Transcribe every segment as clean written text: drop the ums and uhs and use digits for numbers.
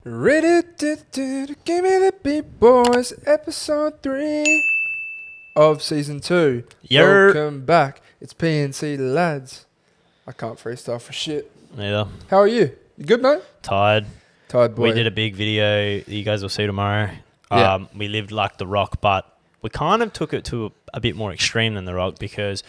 Ready to give me the beat, boys. Episode 3 of season 2. Yer. Welcome back. It's PNC lads. I can't freestyle for shit. Neither. How are you? You good, mate? Tired. Tired boy. We did a big video that you guys will see tomorrow. Yeah. We lived like The Rock, but we kind of took it to a bit more extreme than The Rock because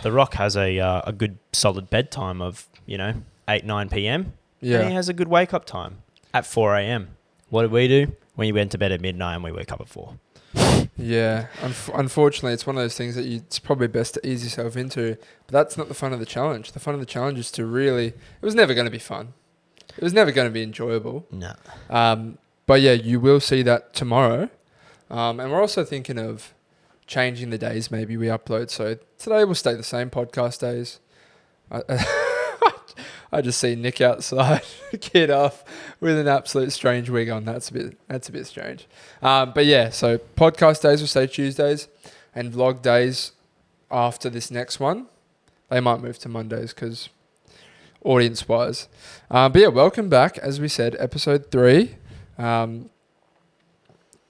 The Rock has a good solid bedtime of, 8, 9 p.m. Yeah. And he has a good wake-up time at 4 a.m. What did we do? We went to bed at midnight and we woke up at 4. Yeah. Unfortunately, it's one of those things that it's probably best to ease yourself into. But that's not the fun of the challenge. The fun of the challenge is to really... It was never going to be fun. It was never going to be enjoyable. No. But yeah, you will see that tomorrow. And we're also thinking of changing the days maybe we upload. So today will stay the same podcast days. I just see Nick outside, kid off with an absolute strange wig on. That's a bit strange. But yeah, so podcast days will stay Tuesdays, and vlog days after this next one, they might move to Mondays because audience wise. But yeah, welcome back. As we said, episode 3. Yeah,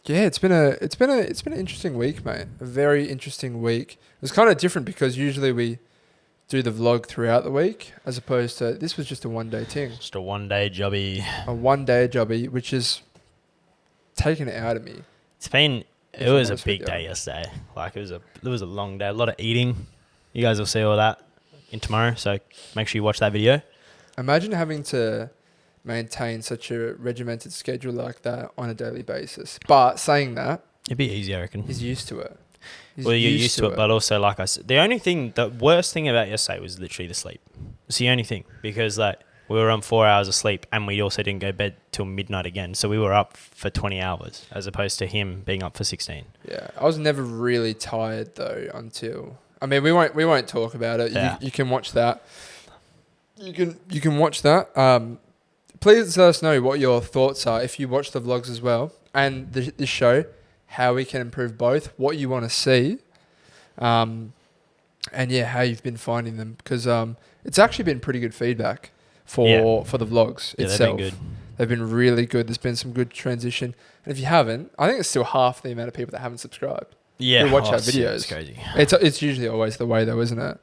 it's been an interesting week, mate. A very interesting week. It's kind of different because usually we do the vlog throughout the week, as opposed to this was just a one-day thing. Just a one-day jobby. A one-day jobby, which is taking it out of me. It was a big day yesterday. Like it was a long day, a lot of eating. You guys will see all that in tomorrow, so make sure you watch that video. Imagine having to maintain such a regimented schedule like that on a daily basis. But saying that, It'd be easy, I reckon. he's used to it. Well, you're used to it, but also, like I said, the worst thing about yesterday was literally the sleep. It's the only thing, because like we were on 4 hours of sleep, and we also didn't go to bed till midnight again, so we were up for 20 hours as opposed to him being up for 16. Yeah, I was never really tired though until. I mean, we won't talk about it. Yeah. You can watch that. You can watch that. Please let us know what your thoughts are if you watch the vlogs as well, and the show. How we can improve both, what you want to see, and yeah, how you've been finding them, because it's actually been pretty good feedback for the vlogs itself. They've been good. They've been really good. There's been some good transition, and if you haven't, I think it's still half the amount of people that haven't subscribed. Yeah, who watch our shit, videos. it's crazy. It's usually always the way though, isn't it?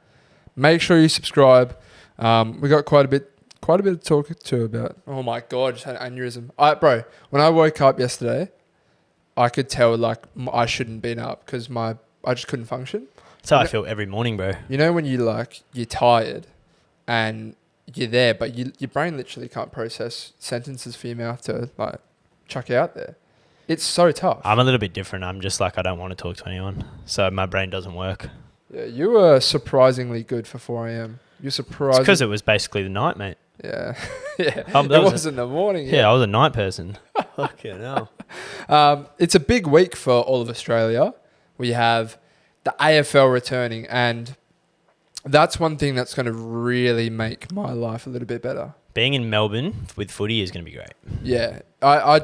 Make sure you subscribe. We got quite a bit to talk to about. Oh my god, just had an aneurysm. Bro, when I woke up yesterday, I could tell like I shouldn't been up because I just couldn't function. That's how I feel every morning, bro. You know when you're tired and you're there, but your brain literally can't process sentences for your mouth to like chuck out there. It's so tough. I'm a little bit different. I'm just like, I don't want to talk to anyone, so my brain doesn't work. Yeah, you were surprisingly good for 4 a.m. You're surprised. It's because it was basically the night, mate. Yeah, yeah. That It wasn't the morning. Yeah, I was a night person. Fucking hell. It's a big week for all of Australia. We have the AFL returning, and that's one thing that's going to really make my life a little bit better. Being in Melbourne with footy is going to be great. Yeah, I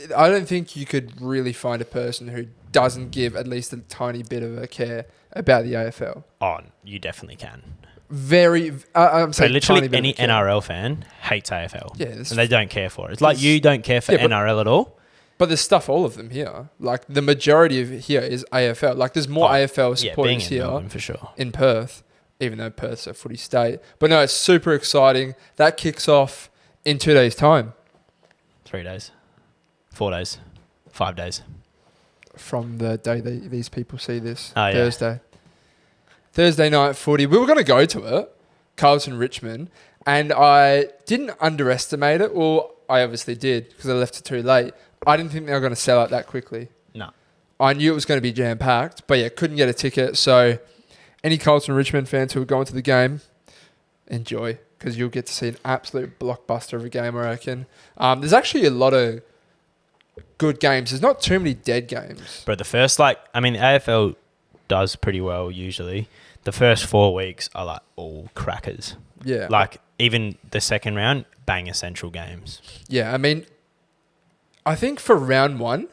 don't think you could really find a person who doesn't give at least a tiny bit of a care about the AFL. Oh, you definitely can. I'm saying literally tiny bit any of a care. NRL fan hates AFL. Yeah, and they don't care for it. It's like you don't care for NRL at all. But there's stuff all of them here. Like the majority of it here is AFL. Like there's more AFL supporters here Melbourne, for sure. in Perth, even though Perth's a footy state. But no, it's super exciting. That kicks off in 2 days' time. 3 days. 4 days. 5 days. From the day these people see this. Oh, yeah. Thursday. Thursday night footy. We were going to go to it, Carlton Richmond, and I didn't underestimate it. Well, I obviously did because I left it too late. I didn't think they were going to sell out that quickly. No. I knew it was going to be jam-packed, but yeah, couldn't get a ticket. So any Carlton Richmond fans who are going to the game, enjoy, because you'll get to see an absolute blockbuster of a game, I reckon. There's actually a lot of good games. There's not too many dead games. But the first, the AFL does pretty well usually. The first 4 weeks are like all crackers. Yeah. Like even the second round, banger central games. Yeah, I mean, I think for round 1,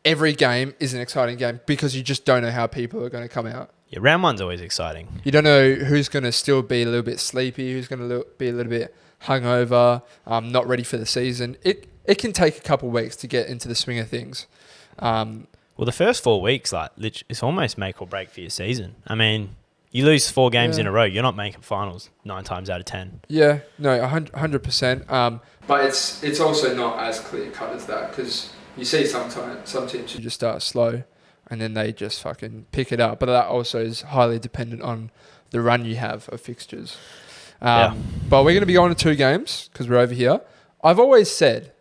every game is an exciting game because you just don't know how people are going to come out. Yeah, round 1's always exciting. You don't know who's going to still be a little bit sleepy, who's going to be a little bit hungover, not ready for the season. it can take a couple of weeks to get into the swing of things. Well, the first 4 weeks, like, it's almost make or break for your season. I mean, you lose 4 games in a row, you're not making finals 9 times out of 10. Yeah, no, 100%. But it's also not as clear cut as that, because you see some teams who just start slow and then they just fucking pick it up. But that also is highly dependent on the run you have of fixtures. But we're going to be going to 2 games because we're over here. I've always said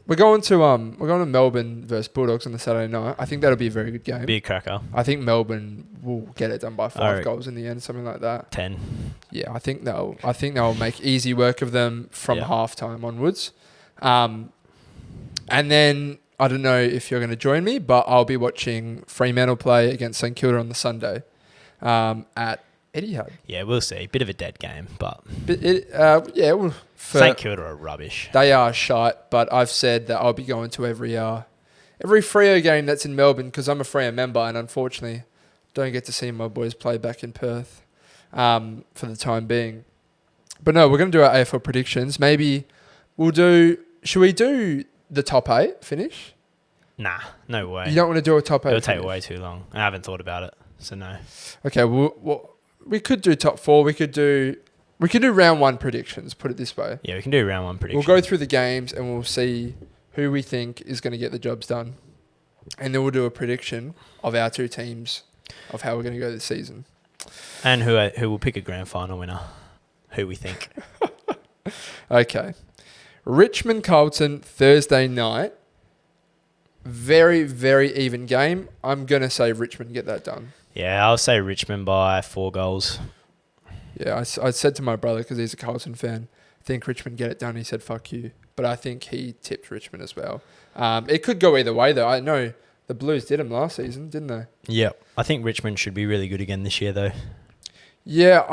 we're going to Melbourne versus Bulldogs on the Saturday night. I think that'll be a very good game. Be a cracker. I think Melbourne will get it done by 5 goals in the end, something like that. 10. Yeah, I think they'll make easy work of them from halftime onwards. And then I don't know if you're going to join me, but I'll be watching Fremantle play against St Kilda on the Sunday at Etihad. Yeah, we'll see. Bit of a dead game, but St Kilda are rubbish. They are shite, but I've said that I'll be going to every Freo game that's in Melbourne because I'm a Freo member, and unfortunately don't get to see my boys play back in Perth for the time being. But no, we're going to do our AFL predictions. Maybe should we do the top 8 finish? Nah, no way. You don't want to do a top 8 It'll finish? take way too long. I haven't thought about it, so no. Okay, well, we could do top 4. We could do round 1 predictions, put it this way. Yeah, we can do round 1 predictions. We'll go through the games and we'll see who we think is going to get the jobs done. And then we'll do a prediction of our 2 teams of how we're going to go this season. And who will pick a grand final winner. Who we think. Okay. Richmond Carlton Thursday night. Very, very even game. I'm going to say Richmond get that done. Yeah, I'll say Richmond by 4 goals. Yeah, I said to my brother, because he's a Carlton fan, I think Richmond get it done. He said, fuck you. But I think he tipped Richmond as well. It could go either way, though. I know the Blues did them last season, didn't they? Yeah, I think Richmond should be really good again this year, though. Yeah,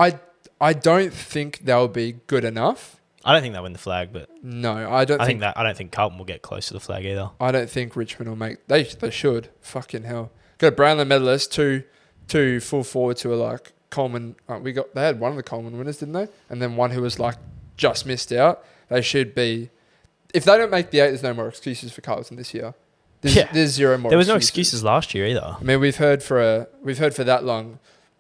I don't think they'll be good enough. I don't think they'll win the flag, but no, I don't think Carlton will get close to the flag either. I don't think Richmond will make. They should. Fucking hell. Got a Brownlow medalist, two full forwards who are like Coleman. They had one of the Coleman winners, didn't they? And then one who was like just missed out. They should be. If they don't make the 8, there's no more excuses for Carlton this year. There's zero more. There was no excuses last year either. I mean, we've heard for that long.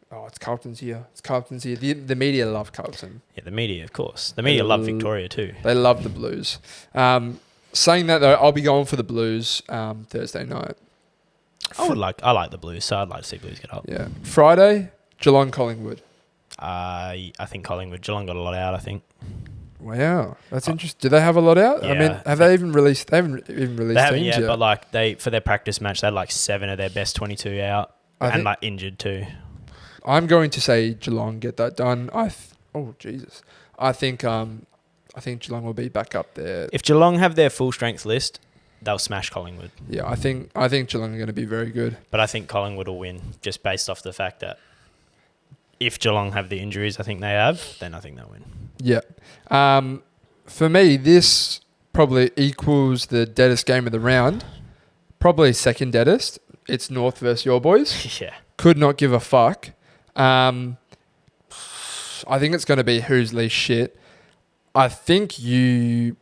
Oh, it's Carlton's year. It's Carlton's year. The media love Carlton. Yeah, the media, of course. The media love Victoria too. They love the Blues. Saying that though, I'll be going for the Blues Thursday night. I like the Blues, so I'd like to see Blues get up. Yeah. Friday, Geelong Collingwood. I think Collingwood. Geelong got a lot out, I think. Wow, that's interesting. Do they have a lot out? Yeah, I mean, have they even released? They haven't even released teams yet. But like for their practice match, they had like 7 of their best 22 out, and like injured too. I'm going to say Geelong get that done. Jesus. I think Geelong will be back up there. If Geelong have their full strength list, they'll smash Collingwood. Yeah, I think Geelong are going to be very good. But I think Collingwood will win just based off the fact that if Geelong have the injuries I think they have, then I think they'll win. Yeah. For me, this probably equals the deadest game of the round. Probably second deadest. It's North versus your boys. Yeah. Could not give a fuck. I think it's going to be who's least shit. This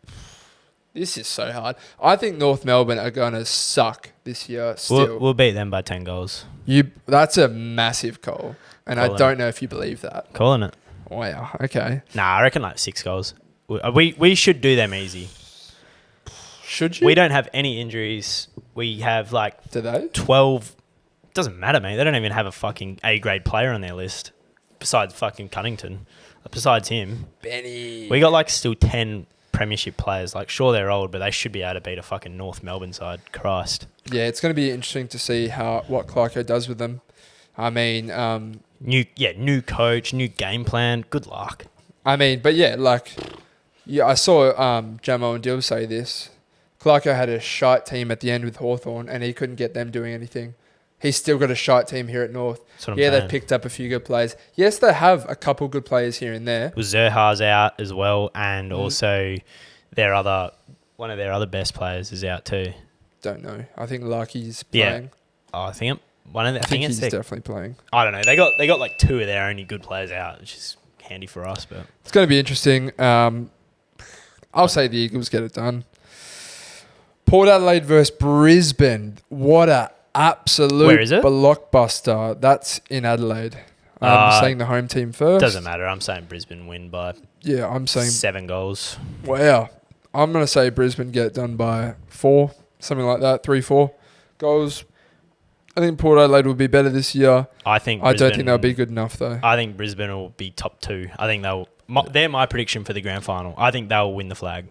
is so hard. I think North Melbourne are going to suck this year still. We'll beat them by 10 goals. That's a massive call. And I don't know if you believe that. Calling it. Wow, okay. Nah, I reckon like 6 goals. We should do them easy. Should you? We don't have any injuries. We have like... Do they? 12... Doesn't matter, mate. They don't even have a fucking A-grade player on their list. Besides fucking Cunnington. Besides him. Benny. We got like still 10 premiership players. Like, sure, they're old, but they should be able to beat a fucking North Melbourne side. Christ. Yeah, it's going to be interesting to see what Clarko does with them. I mean... new coach, new game plan. Good luck. I mean, but yeah, I saw Jamo and Dill say this. Clarko had a shite team at the end with Hawthorn and he couldn't get them doing anything. He's still got a shite team here at North. They've picked up a few good players. Yes, they have a couple good players here and there. Zerha's out as well, and also one of their other best players is out too. Don't know. I think Larky's playing. Yeah. Oh, I think he's definitely playing. I don't know. They got like 2 of their only good players out, which is handy for us. But it's going to be interesting. I'll say the Eagles get it done. Port Adelaide versus Brisbane. What a absolute Where is it? blockbuster. That's in Adelaide. I'm saying the home team first. Doesn't matter. I'm saying Brisbane win by I'm saying 7 goals. Wow. I'm going to say Brisbane get it done by 4, something like that, 3-4 goals. I think Port Adelaide will be better this year. I don't think they'll be good enough, though. I think Brisbane will be top 2. I think they're my prediction for the grand final. I think they'll win the flag.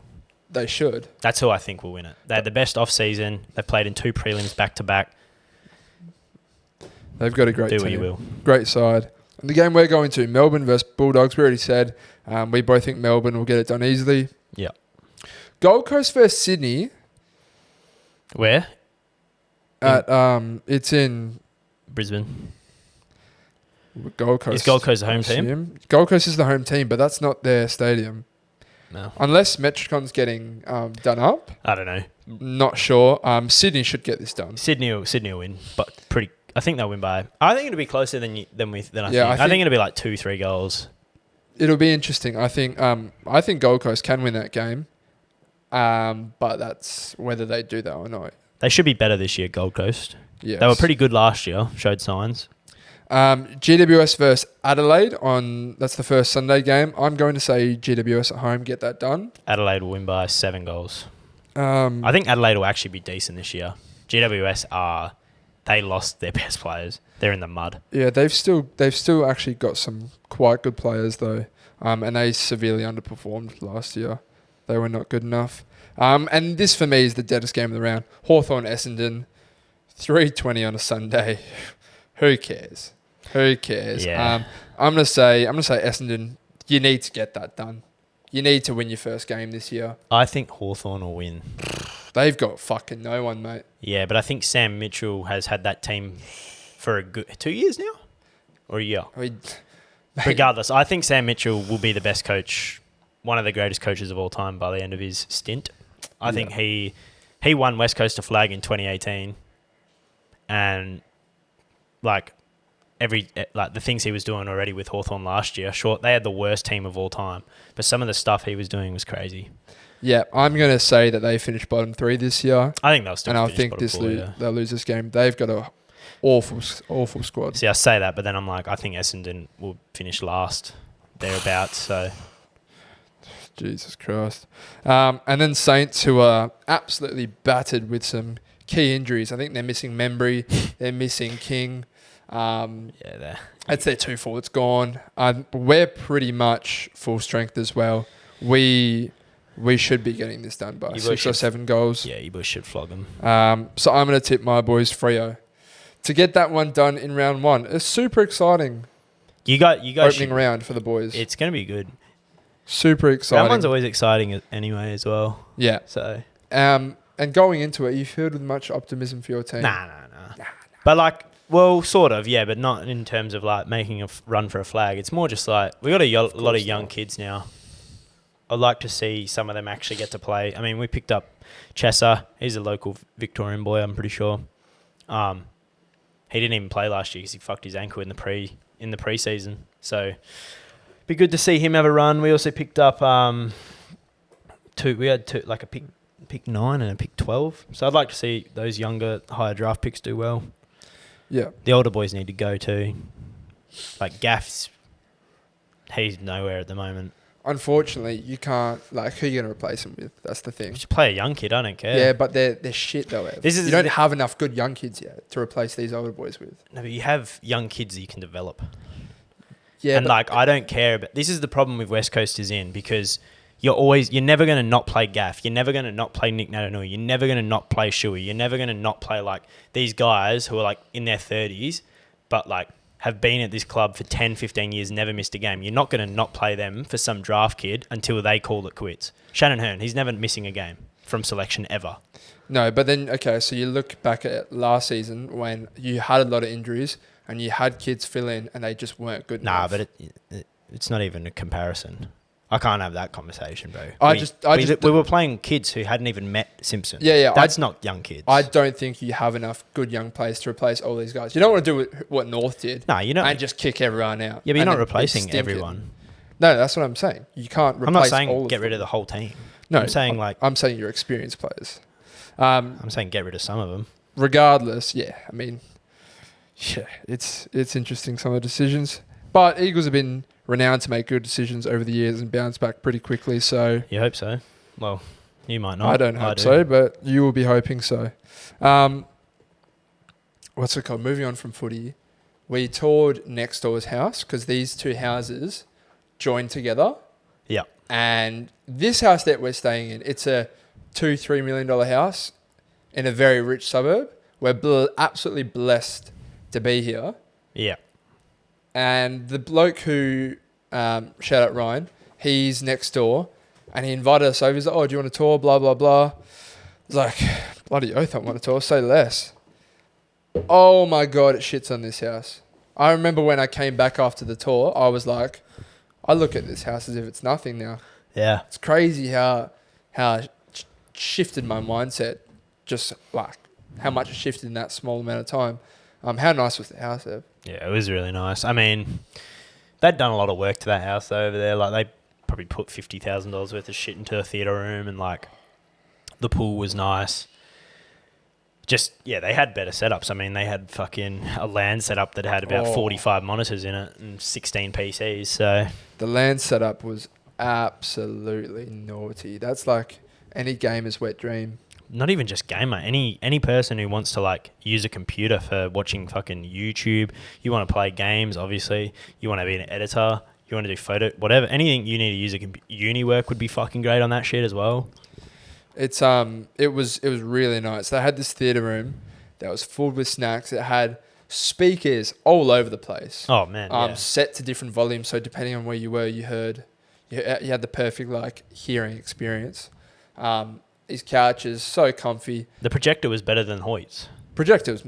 They should. That's who I think will win it. They had the best off-season. They played in 2 prelims back-to-back. They've got a great team. Do what you will. Great side. And the game we're going to, Melbourne versus Bulldogs, we already said. We both think Melbourne will get it done easily. Yeah. Gold Coast versus Sydney. Where? It's in Brisbane. Gold Coast. Is Gold Coast the home team? Gold Coast is the home team, but that's not their stadium. No. Unless Metricon's getting done up. I don't know. Not sure. Sydney should get this done. Sydney will win, but I think they'll win by. I think it'll be closer than I think. I think it'll be like 2-3 goals. It'll be interesting. I think Gold Coast can win that game, but that's whether they do that or not. They should be better this year, Gold Coast. Yes. They were pretty good last year. Showed signs. GWS versus Adelaide that's the first Sunday game. I'm going to say GWS at home get that done. Adelaide will win by 7 goals. I think Adelaide will actually be decent this year. GWS they lost their best players. They're in the mud. Yeah, they've still actually got some quite good players though, and they severely underperformed last year. They were not good enough. And this for me is the deadest game of the round. Hawthorn Essendon, 3:20 on a Sunday. Who cares? Yeah. I'm gonna say Essendon. You need to get that done. You need to win your first game this year. I think Hawthorn will win. They've got fucking no one, mate. Yeah, but I think Sam Mitchell has had that team for a good 2 years now, or a year. Regardless, I think Sam Mitchell will be the best coach, one of the greatest coaches of all time by the end of his stint. I think he won West Coast a flag in 2018, and the things he was doing already with Hawthorn last year. Sure, they had the worst team of all time, but some of the stuff he was doing was crazy. Yeah, I'm going to say that they finished bottom 3 this year. I think they'll still finish bottom 4. And I think they'll lose this game. They've got a awful squad. See, I say that, but then I'm like, I think Essendon will finish last, thereabouts, so... Jesus Christ. And then Saints, who are absolutely battered with some key injuries. I think they're missing Membry. They're missing King. That's their 2 forwards gone. We're pretty much full strength as well. We should be getting this done by 6 or 7 goals. Yeah, you boys should flog them. So I'm going to tip my boys Freo to get that one done in round 1. It's super exciting. You guys opening round for the boys. It's going to be good. Super exciting. Round 1's always exciting anyway as well. Yeah. So. And going into it, you filled with much optimism for your team. Nah. But well, sort of, yeah, but not in terms of making a run for a flag. It's more just we got a lot of young kids now. I'd like to see some of them actually get to play. I mean, we picked up Chesser. He's a local Victorian boy, I'm pretty sure. He didn't even play last year because he fucked his ankle in the preseason. So, be good to see him have a run. We also picked up we had a pick 9 and a pick 12. So I'd like to see those younger, higher draft picks do well. Yeah. The older boys need to go too. Gaff's, he's nowhere at the moment. Unfortunately, you can't. Who are you going to replace him with? That's the thing. Just play a young kid. I don't care. Yeah, but they're shit though. You don't have enough good young kids yet to replace these older boys with. No, but you have young kids that you can develop. Yeah, and I don't care. But this is the problem with West Coast is in because you're never going to not play Gaff. You're never going to not play Nick Natanui. You're never going to not play Shuey. You're never going to not play these guys who are in their 30s, but have been at this club for 10, 15 years, never missed a game. You're not going to not play them for some draft kid until they call it quits. Shannon Hearn, he's never missing a game from selection ever. No, but then, okay, so you look back at last season when you had a lot of injuries and you had kids fill in and they just weren't good enough. Nah, but it's not even a comparison. I can't have that conversation, bro. We were playing kids who hadn't even met Simpson. Yeah. That's not young kids. I don't think you have enough good young players to replace all these guys. You don't want to do what North did. No, you don't. And just kick everyone out. Yeah, but you're not replacing everyone. No, that's what I'm saying. You can't replace all of them. I'm not saying get rid of the whole team. No, I'm saying I'm saying your experienced players. I'm saying get rid of some of them. Regardless, yeah. I mean, yeah, it's interesting, some of the decisions. But Eagles have been renowned to make good decisions over the years and bounce back pretty quickly. So You hope so. Well, you might not. I don't hope so, but you will be hoping so. What's it called? Moving on from footy, we toured next door's house because these two houses join together. Yeah. And this house that we're staying in, it's a $2-3 million house in a very rich suburb. We're absolutely blessed to be here. Yeah. And the bloke who, shout out Ryan, he's next door and he invited us over. He's like, oh, do you want a tour? Blah, blah, blah. I was like, bloody oath, I want a tour. Say less. Oh my God, it shits on this house. I remember when I came back after the tour, I was like, I look at this house as if it's nothing now. Yeah. It's crazy how shifted my mindset, just like how much it shifted in that small amount of time. How nice was the house, Ev? Yeah, it was really nice. I mean, they'd done a lot of work to that house over there. Like, they probably put $50,000 worth of shit into a theatre room, and like the pool was nice. Just, yeah, they had better setups. I mean, they had fucking a LAN setup that had about 45 monitors in it and 16 PCs. So the LAN setup was absolutely naughty. That's like any gamer's wet dream. not even just gamer, any person who wants to like use a computer for watching fucking YouTube, you want to play games, obviously, you want to be an editor, you want to do photo, whatever, anything you need to use a uni work would be fucking great on that shit as well. It was really nice. They had this theatre room that was filled with snacks. It had speakers all over the place. Oh man, yeah. Set to different volumes, so depending on where you were, you had the perfect like hearing experience. His couch is so comfy. The projector was better than Hoyt's. Projector was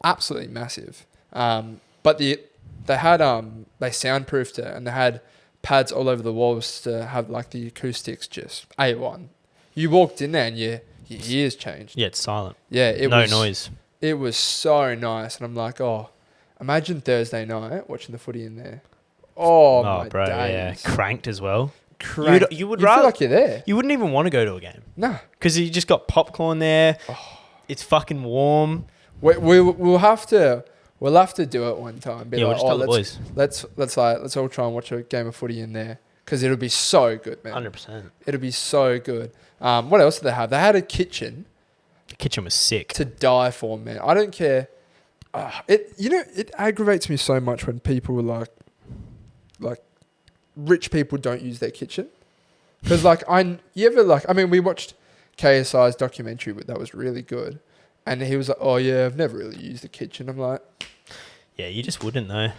absolutely massive. But they soundproofed it, and they had pads all over the walls to have like the acoustics just A1. You walked in there and your ears changed. Yeah, it's silent. Yeah, no noise. It was so nice, and I'm like, oh, imagine Thursday night watching the footy in there. Oh my bro, days. yeah, cranked as well. Cranked. You would feel like you're there. You wouldn't even want to go to a game. No, because you just got popcorn there. Oh. It's fucking warm. We'll have to do it one time. We'll just tell the boys. Let's all try and watch a game of footy in there, because it'll be so good, man. 100%. It'll be so good. What else did they have? They had a kitchen. The kitchen was sick. To die for, man. I don't care. It aggravates me so much when people are like rich people don't use their kitchen. Because we watched KSI's documentary, but that was really good. And he was like, oh yeah, I've never really used the kitchen. I'm like, yeah, you just wouldn't though.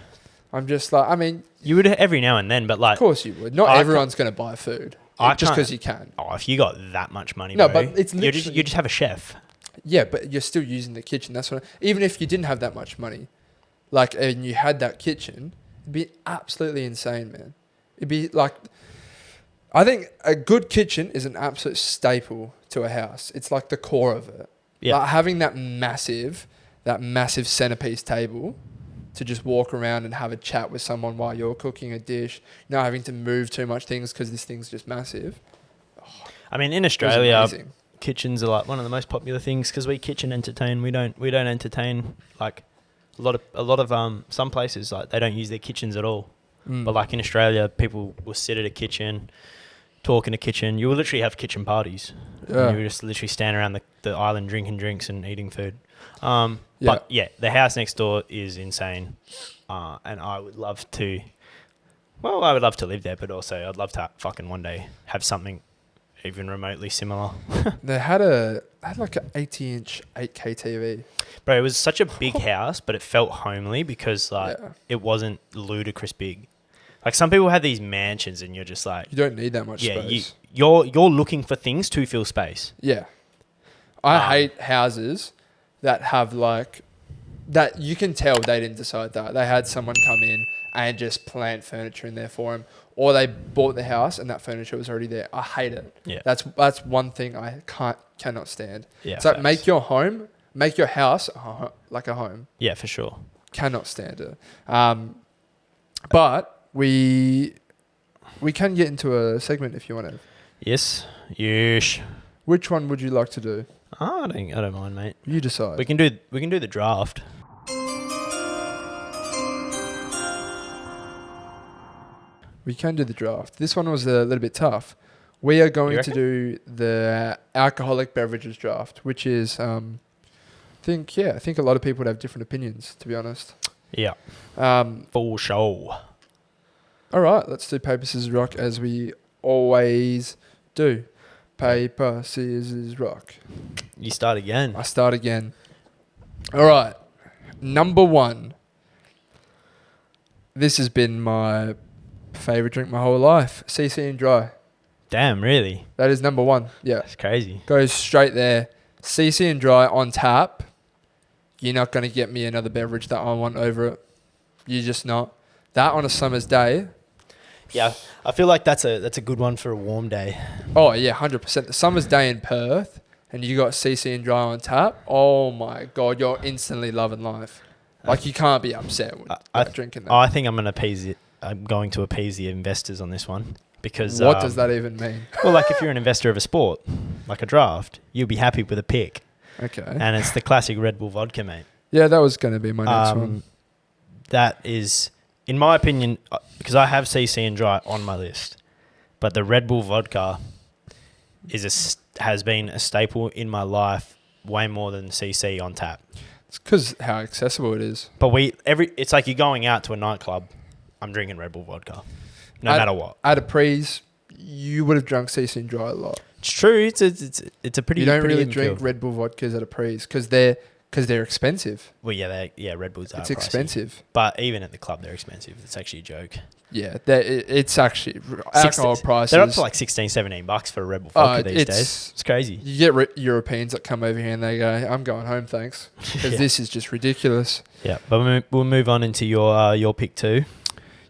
I'm just like, I mean, you would every now and then, but like, of course you would. Not everyone's going to buy food just because you can. Oh, if you got that much money, no, bro, but it's literally, you just have a chef. Yeah, but you're still using the kitchen. That's what. Even if you didn't have that much money, and you had that kitchen, it'd be absolutely insane, man. It'd be like, I think a good kitchen is an absolute staple to a house. It's like the core of it. Yeah. Like having that massive centerpiece table to just walk around and have a chat with someone while you're cooking a dish, not having to move too much things because this thing's just massive. Oh, I mean, in Australia, kitchens are like one of the most popular things because we kitchen entertain. We don't entertain like a lot of some places like they don't use their kitchens at all. But like in Australia, people will sit at a kitchen, talk in a kitchen. You will literally have kitchen parties. Yeah. You will just literally stand around the island drinking drinks and eating food. But yeah, the house next door is insane. And I would love to live there, but also I'd love to fucking one day have something even remotely similar. They had like an 80-inch 8K TV. Bro, it was such a big house, but it felt homely because it wasn't ludicrous big. Like some people had these mansions and you're just like... You don't need that much space. You're looking for things to fill space. Yeah. I hate houses that have like... That you can tell they didn't decide that. They had someone come in and just plant furniture in there for them. Or they bought the house and that furniture was already there. I hate it. Yeah. That's one thing I cannot stand. Yeah. It's like make your house like a home. Yeah, for sure. Cannot stand it. But we can get into a segment if you want to. Yes. Yes. Which one would you like to do? Oh, I don't mind, mate. You decide. We can do the draft. We can do the draft. This one was a little bit tough. We are going You to reckon? do the alcoholic beverages draft, which is, I think a lot of people would have different opinions, to be honest. Yeah. Um, Full show. all right, let's do paper, scissors, rock as we always do. Paper, scissors, rock. You start again. I start again. All right, number one. This has been my favourite drink my whole life. CC and dry. Damn, really? That is number one. Yeah. That's crazy. Goes straight there. CC and dry on tap. You're not going to get me another beverage that I want over it. You're just not. That on a summer's day. Yeah, I feel like that's a good one for a warm day. Oh, yeah, 100%. The summer's day in Perth and you got CC and dry on tap. Oh, my God. You're instantly loving life. Like, you can't be upset with drinking that. I think I'm going to appease the investors on this one. Because what does that even mean? Well, like if you're an investor of a sport, like a draft, you'll be happy with a pick. Okay. And it's the classic Red Bull vodka, mate. Yeah, that was going to be my next one. That is, in my opinion, because I have CC and dry on my list, but the Red Bull vodka has been a staple in my life way more than CC on tap. It's because how accessible it is. But it's like you're going out to a nightclub, I'm drinking Red Bull vodka. No matter what. At a prees, you would have drunk CC and dry a lot. It's true. It's a pretty. You don't pretty really even drink feel. Red Bull vodkas at a prees because they're expensive. Well, yeah, Red Bulls are It's pricey. expensive. But even at the club, they're expensive. It's actually a joke. Yeah, it's actually alcohol prices. They're up to like $16-17 for a Red Bull vodka these days. It's crazy. You get Europeans that come over here and they go, "I'm going home, thanks," because this is just ridiculous. Yeah, but we'll move on into your pick two.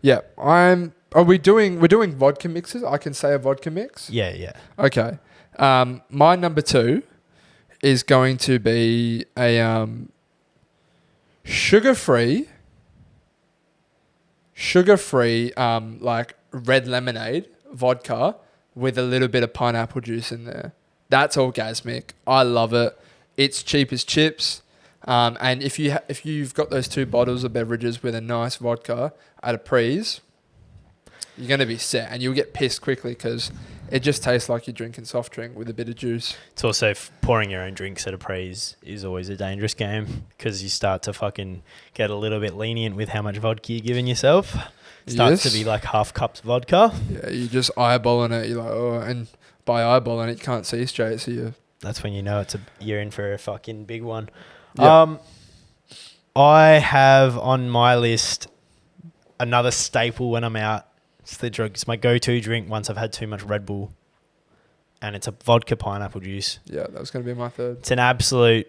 Yeah, we're doing vodka mixes. I can say a vodka mix. Yeah. Okay. My number two is going to be a sugar-free, like red lemonade vodka with a little bit of pineapple juice in there. That's orgasmic. I love it. It's cheap as chips. And if you've got those two bottles of beverages with a nice vodka at a prees, you're going to be set, and you'll get pissed quickly because it just tastes like you're drinking soft drink with a bit of juice. It's also pouring your own drinks at a prees is always a dangerous game because you start to fucking get a little bit lenient with how much vodka you're giving yourself. It starts to be like half cups vodka. Yeah, you're just eyeballing it. You're like, oh, and by eyeballing it, you can't see straight, so that's when you know you're in for a fucking big one. Yep. I have on my list another staple when I'm out. It's my go-to drink once I've had too much Red Bull, and it's a vodka pineapple juice. Yeah, that was going to be my third. It's an absolute,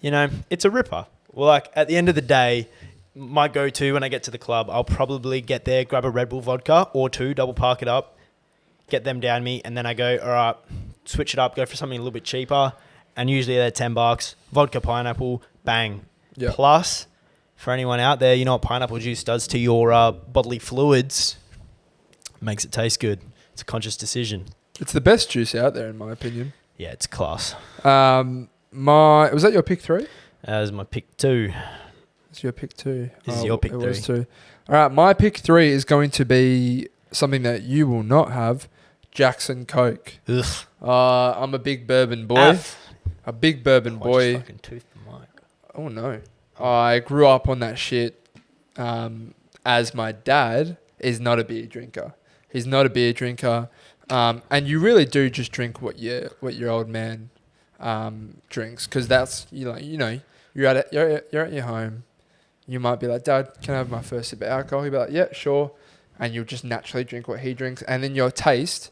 it's a ripper. Well, like at the end of the day, my go-to when I get to the club, I'll probably get there, grab a Red Bull vodka or two, double park it up, get them down me, and then I go, all right, switch it up, go for something a little bit cheaper, and usually they're $10. Vodka pineapple, bang. Yep. Plus, for anyone out there, you know what pineapple juice does to your bodily fluids? Makes it taste good. It's a conscious decision. It's the best juice out there, in my opinion. Yeah, it's class. Was that your pick three? That was my pick two. It's your pick two. This is your pick it three. Was two. All right, my pick three is going to be something that you will not have, Jackson Coke. Ugh. I'm a big bourbon boy. A big bourbon boy. I just fucking toothed the mic. Oh, no. I grew up on that shit as my dad is not a beer drinker. He's not a beer drinker. And you really do just drink what your old man drinks, because that's, you're at your home. You might be like, Dad, can I have my first sip of alcohol? He'll be like, yeah, sure. And you'll just naturally drink what he drinks. And then your taste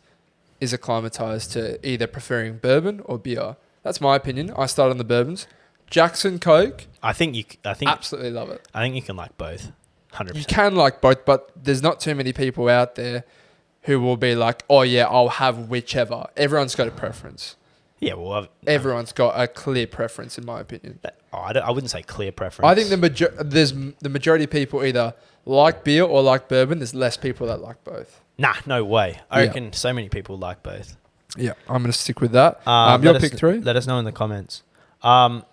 is acclimatized to either preferring bourbon or beer. That's my opinion. I start on the bourbons. Jackson Coke. I think absolutely love it. I think you can like both. 100%. You can like both, but there's not too many people out there who will be like, oh yeah, I'll have whichever. Everyone's got a preference. Yeah, well, everyone's got a clear preference, in my opinion. I wouldn't say clear preference. I think the majority of people either like beer or like bourbon. There's less people that like both. Nah, no way. I reckon so many people like both. Yeah, I'm going to stick with that. Your Let pick us, 3? Let us know in the comments. I'm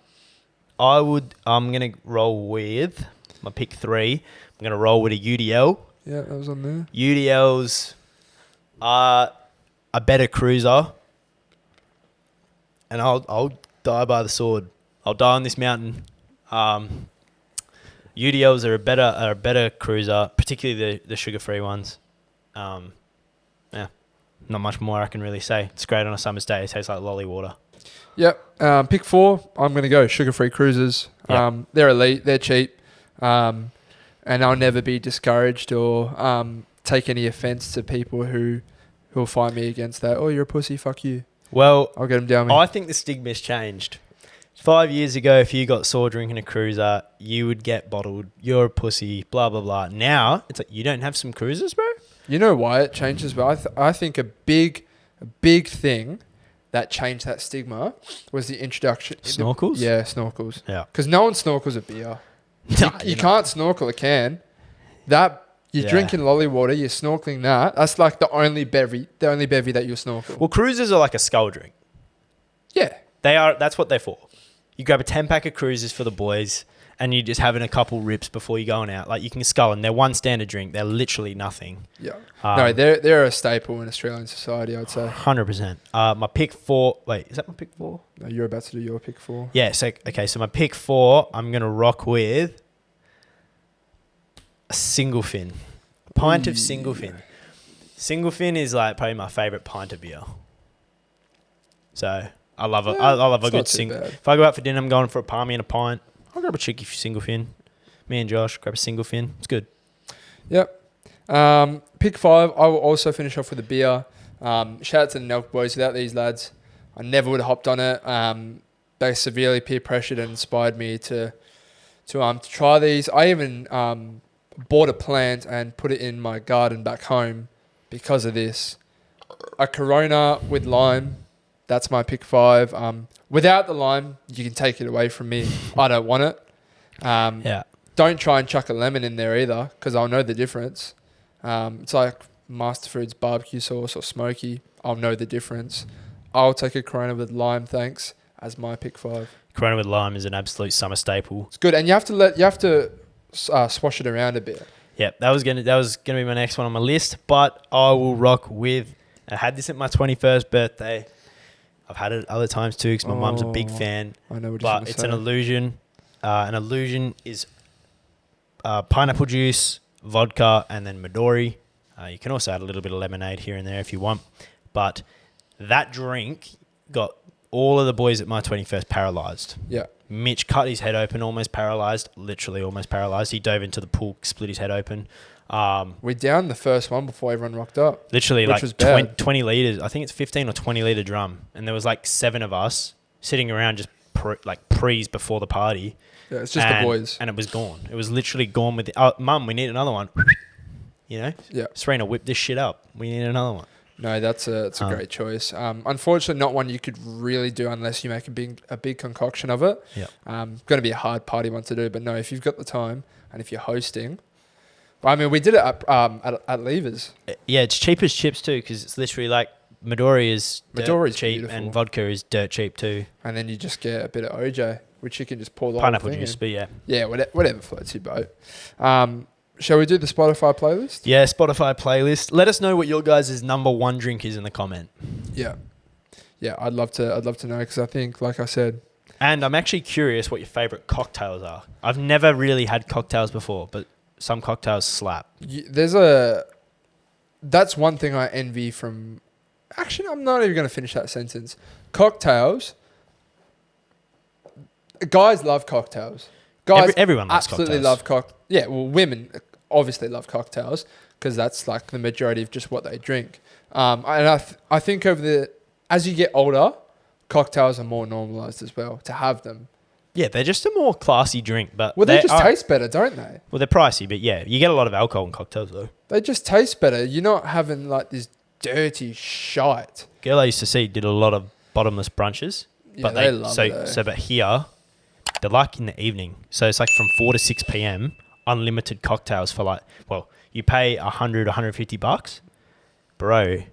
gonna roll with my pick 3. I'm gonna roll with a UDL. Yeah, that was on there. UDLs are a better cruiser, and I'll die by the sword. I'll die on this mountain. UDLs are a better cruiser, particularly the sugar-free ones. Yeah, not much more I can really say. It's great on a summer's day. It tastes like lolly water. Yep. Pick 4, I'm going to go sugar-free cruisers. Yep. They're elite. They're cheap. And I'll never be discouraged or take any offense to people who'll fight me against that. Oh, you're a pussy. Fuck you. Well, I'll get them down me. I think the stigma's changed. 5 years ago, if you got sore drinking a cruiser, you would get bottled. You're a pussy, blah, blah, blah. Now, it's like, you don't have some cruisers, bro? You know why it changes? But I think a big thing that changed that stigma was the introduction. Snorkels? Yeah, snorkels. Yeah. Because no one snorkels a beer. Nah, You can't snorkel a can. You're drinking lolly water, you're snorkeling that. That's like the only bevy that you'll snorkel. Well, cruisers are like a skull drink. Yeah. That's what they're for. You grab a 10-pack of cruisers for the boys, and you're just having a couple rips before you're going out. Like, you can scull, and they're one standard drink. They're literally nothing. Yeah. No, they're a staple in Australian society, I'd say. 100%. My pick 4... Wait, is that my pick 4? No, you're about to do your pick 4. Yeah, so my pick 4, I'm going to rock with a single fin. Pint of single fin. Single fin is like probably my favourite pint of beer. So... I love it. I love a good single. If I go out for dinner, I'm going for a palmy and a pint. I'll grab a cheeky single fin. Me and Josh grab a single fin. It's good. Yep. Pick 5. I will also finish off with a beer. Shout out to the Nelk boys. Without these lads, I never would have hopped on it. They severely peer pressured and inspired me to try these. I even bought a plant and put it in my garden back home because of this. A Corona with lime. That's my pick 5. Without the lime, you can take it away from me. I don't want it. Yeah. Don't try and chuck a lemon in there either, because I'll know the difference. It's like Master Foods barbecue sauce or smoky. I'll know the difference. I'll take a Corona with lime, thanks, as my pick 5. Corona with lime is an absolute summer staple. It's good, and you have to swash it around a bit. Yeah, that was gonna be my next one on my list, but I will rock with. I had this at my 21st birthday. I've had it other times too because my mum's a big fan. I know what you're going to say. But it's an illusion. An illusion is pineapple juice, vodka, and then Midori. You can also add a little bit of lemonade here and there if you want. But that drink got all of the boys at my 21st paralysed. Yeah. Mitch cut his head open, almost paralysed, literally almost paralysed. He dove into the pool, split his head open. We downed the first one before everyone rocked up. Literally like 20 litres. I think it's 15 or 20 litre drum. And there was like 7 of us sitting around just prees before the party. Yeah, it's just the boys. And it was gone. It was literally gone with Mum, we need another one. You know? Yeah. Serena, whip this shit up. We need another one. No, it's a great choice. Unfortunately, not one you could really do unless you make a big concoction of it. Yeah. Going to be a hard party one to do. But no, if you've got the time and if you're hosting... I mean, we did it at Levers. Yeah, it's cheap as chips too because it's literally like Midori is cheap beautiful. And vodka is dirt cheap too. And then you just get a bit of OJ, which you can just pour the pineapple whole thing juice, in. but yeah. Yeah, whatever floats your boat. Shall we do the Spotify playlist? Yeah, Spotify playlist. Let us know what your guys' number 1 drink is in the comment. Yeah. Yeah, I'd love to know because I think, like I said... And I'm actually curious what your favourite cocktails are. I've never really had cocktails before, but... Some cocktails slap. That's one thing I envy from... Actually, I'm not even going to finish that sentence. Cocktails. Guys love cocktails. Guys everyone loves absolutely cocktails. Yeah, well, women obviously love cocktails because that's like the majority of just what they drink. And I think as you get older, cocktails are more normalised as well to have them. Yeah, they're just a more classy drink, but they just taste better, don't they? Well, they're pricey, but yeah, you get a lot of alcohol in cocktails though. They just taste better. You're not having like this dirty shite. Girl I used to see did a lot of bottomless brunches, Yeah, but they love it. But here they're like in the evening, so it's like from 4 to 6 p.m. unlimited cocktails for you pay $100, $150, bro.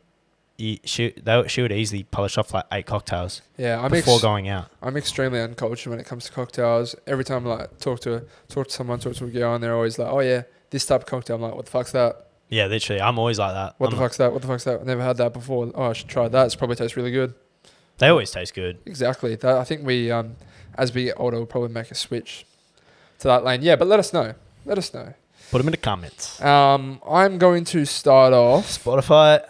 she would easily polish off like 8 cocktails Yeah, before going out. I'm extremely uncultured when it comes to cocktails. Every time I like talk to someone, talk to a girl, and they're always like, "Oh yeah, this type of cocktail." I'm like, "What the fuck's that?" Yeah, literally. I'm always like that. What the fuck's that? What the fuck's that? I've never had that before. Oh, I should try that. It probably tastes really good. They always taste good. Exactly. I think we, as we get older, we'll probably make a switch to that lane. Yeah, but let us know. Let us know. Put them in the comments. I'm going to start off Spotify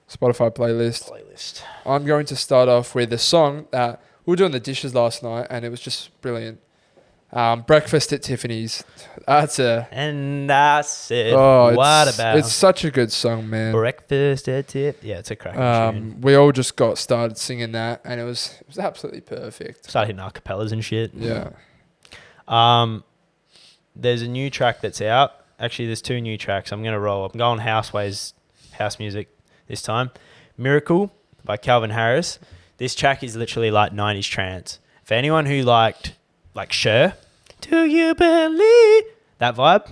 playlist. I'm going to start off with a song that we were doing the dishes last night, and it was just brilliant. Breakfast at Tiffany's. And I said, what about? It's such a good song, man. Breakfast at Tiff. Yeah, it's a cracking tune. We all just got started singing that, and it was absolutely perfect. Started hitting acapellas and shit. Yeah. There's a new track that's out. Actually, there's 2 new tracks. I'm going to roll. I'm going Houseways house music this time. Miracle by Calvin Harris. This track is literally like 90s trance. For anyone who liked like Cher, do you believe that vibe?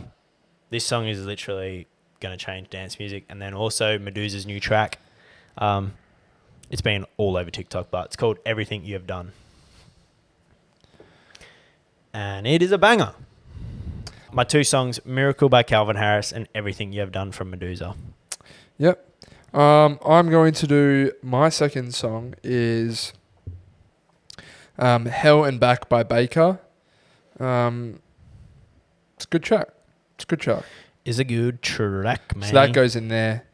This song is literally going to change dance music. And then also Medusa's new track. It's been all over TikTok, but it's called Everything You Have Done. And it is a banger. My 2 songs, Miracle by Calvin Harris and Everything You Have Done from Medusa. Yep. I'm going to do my second song is Hell and Back by Baker. It's a good track. Is a good track, man. So that goes in there.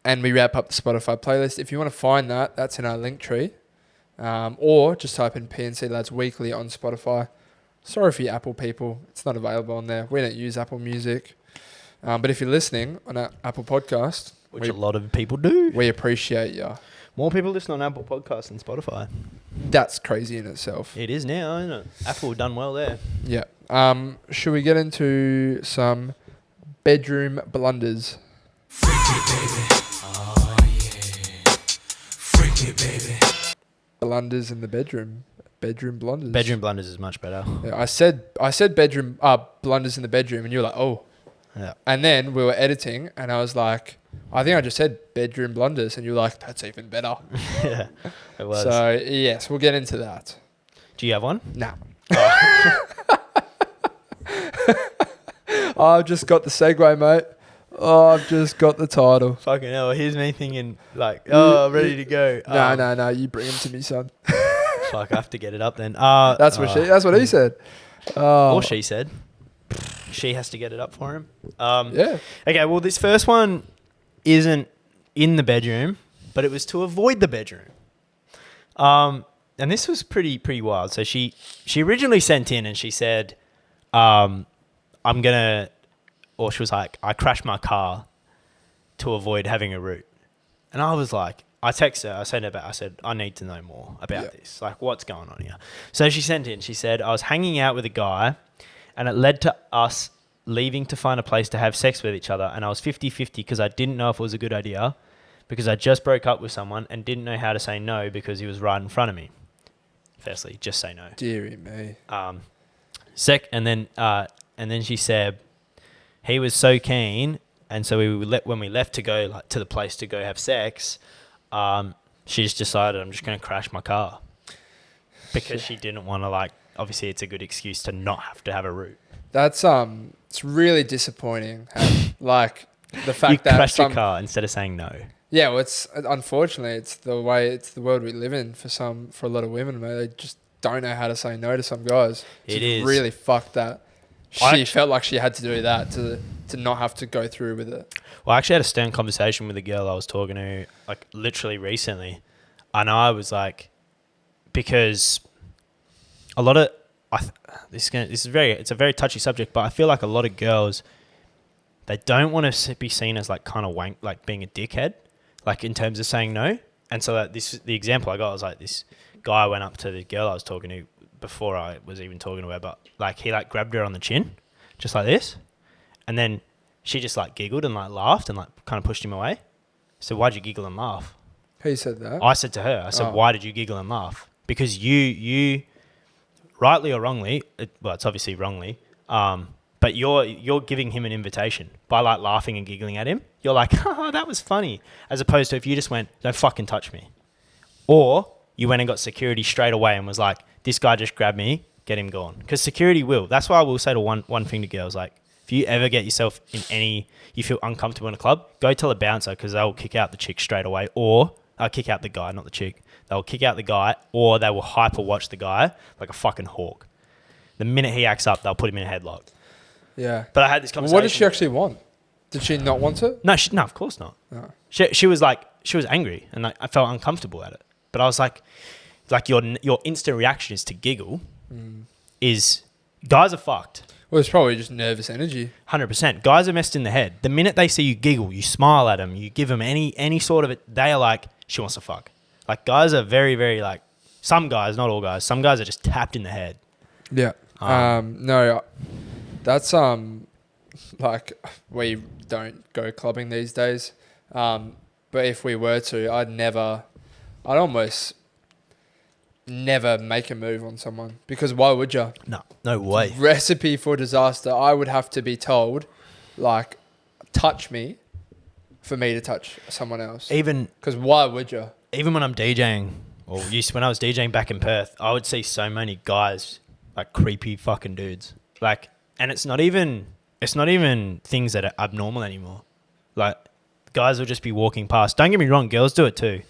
And we wrap up the Spotify playlist. If you want to find that, that's in our link tree. Or just type in PNC Lads Weekly on Spotify. Sorry for you Apple people. It's not available on there. We don't use Apple Music. But if you're listening on our Apple Podcast... Which a lot of people do. We appreciate you. More people listen on Apple Podcasts than Spotify. That's crazy in itself. It is now, isn't it? Apple done well there. Yeah. Should we get into some bedroom blunders? Freak it, baby. Oh, yeah. Freak it, baby. Blunders in the bedroom. Bedroom blunders. Bedroom blunders is much better. Yeah, I said bedroom blunders in the bedroom, and you were like, oh. Yeah. And then we were editing, and I was like, I think I just said bedroom blunders, and you were like, that's even better. Yeah, it was. So, yes, we'll get into that. Do you have one? Nah. Oh. I've just got the segue, mate. Oh, I've just got the title. Fucking hell, here's me thinking, like, oh, ready to go. No, you bring him to me, son. Fuck, I have to get it up then. That's what he said. Or she said. She has to get it up for him. Yeah. Okay, well, this first one isn't in the bedroom, but it was to avoid the bedroom. And this was pretty wild. So she originally sent in and she said, she was like, I crashed my car to avoid having a root. And I was like, I texted her, I said, I need to know more about this. Like, what's going on here? So she sent in, she said, I was hanging out with a guy and it led to us leaving to find a place to have sex with each other. And I was 50-50 because I didn't know if it was a good idea because I just broke up with someone and didn't know how to say no because he was right in front of me. Firstly, just say no. Deary me. And then she said he was so keen, and so when we left to go to the place to go have sex, she just decided I'm just going to crash my car because she didn't want to obviously it's a good excuse to not have to have a root. That's it's really disappointing. The fact that you crashed your car instead of saying no. Yeah, well, it's unfortunately it's the world we live in for a lot of women, mate. They just don't know how to say no to some guys. It is really fucked that. She felt like she had to do that to not have to go through with it. Well, I actually had a stern conversation with a girl I was talking to literally recently, and I was like, because a lot of it's a very touchy subject, but I feel like a lot of girls, they don't want to be seen as kind of wank, being a dickhead, in terms of saying no. And so the example I got was this guy went up to the girl I was talking to before I was even talking to her, but he grabbed her on the chin, just like this, and then she just giggled and laughed and kind of pushed him away. So why'd you giggle and laugh? Who said that? I said to her, why did you giggle and laugh? Because you rightly or wrongly, it's obviously wrongly, but you're giving him an invitation by like laughing and giggling at him. You're like, oh, that was funny. As opposed to if you just went, don't fucking touch me. Or you went and got security straight away and was like, this guy just grabbed me, get him gone. Because security will. That's why I will say to one thing to girls, like, if you ever get yourself in you feel uncomfortable in a club, go tell a bouncer because they'll kick out the chick straight away, or I'll kick out the guy, not the chick. They'll kick out the guy, or they will hyper watch the guy like a fucking hawk. The minute he acts up, they'll put him in a headlock. Yeah. But I had this conversation. What did she actually want? Did she not want it? No, of course not. No. She was angry, and like, I felt uncomfortable at it. But I was like your instant reaction is to giggle. Is guys are fucked. Well, it's probably just nervous energy. 100%. Guys are messed in the head. The minute they see you giggle, you smile at them, you give them any sort of it, they are like, she wants to fuck. Like, guys are very, very like, some guys, not all guys, some guys are just tapped in the head. Yeah. No, that's like, we don't go clubbing these days. But if we were to, I'd almost never make a move on someone, because why would you? No way. Recipe for disaster. I would have to be told, like, touch me for me to touch someone else. Because why would you? Even when I'm DJing, or when I was DJing back in Perth, I would see so many guys, like creepy fucking dudes. Like, and it's not even things that are abnormal anymore. Like, guys will just be walking past. Don't get me wrong, girls do it too.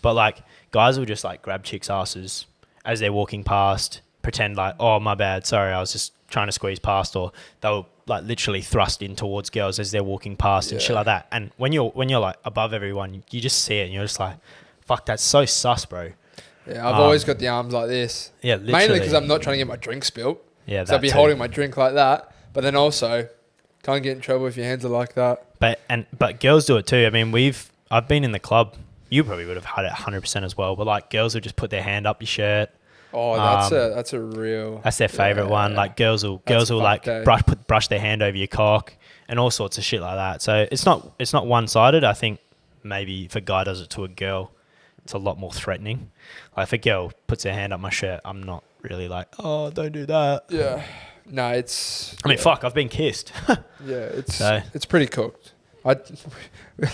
But like, guys will just like grab chicks' asses as they're walking past, pretend like, oh, my bad, sorry, I was just trying to squeeze past, or they'll like literally thrust in towards girls as they're walking past and shit like that. And when you're like above everyone, you just see it and you're just like, fuck, that's so sus, bro. Yeah, I've always got the arms like this. Yeah, literally. Mainly because I'm not trying to get my drink spilt. Yeah, so I'll be holding my drink like that, but then also can't get in trouble if your hands are like that. But girls do it too. I mean, I've been in the club. You probably would have had it 100% as well. But like, girls will just put their hand up your shirt. Oh, that's a real. That's their favorite one. Like, girls will like brush their hand over your cock and all sorts of shit like that. So it's not one sided. I think maybe if a guy does it to a girl, it's a lot more threatening. Like, if a girl puts her hand up my shirt, I'm not really like, oh, don't do that. Yeah. No, it's. I mean, fuck, I've been kissed. Yeah, it's pretty cooked. I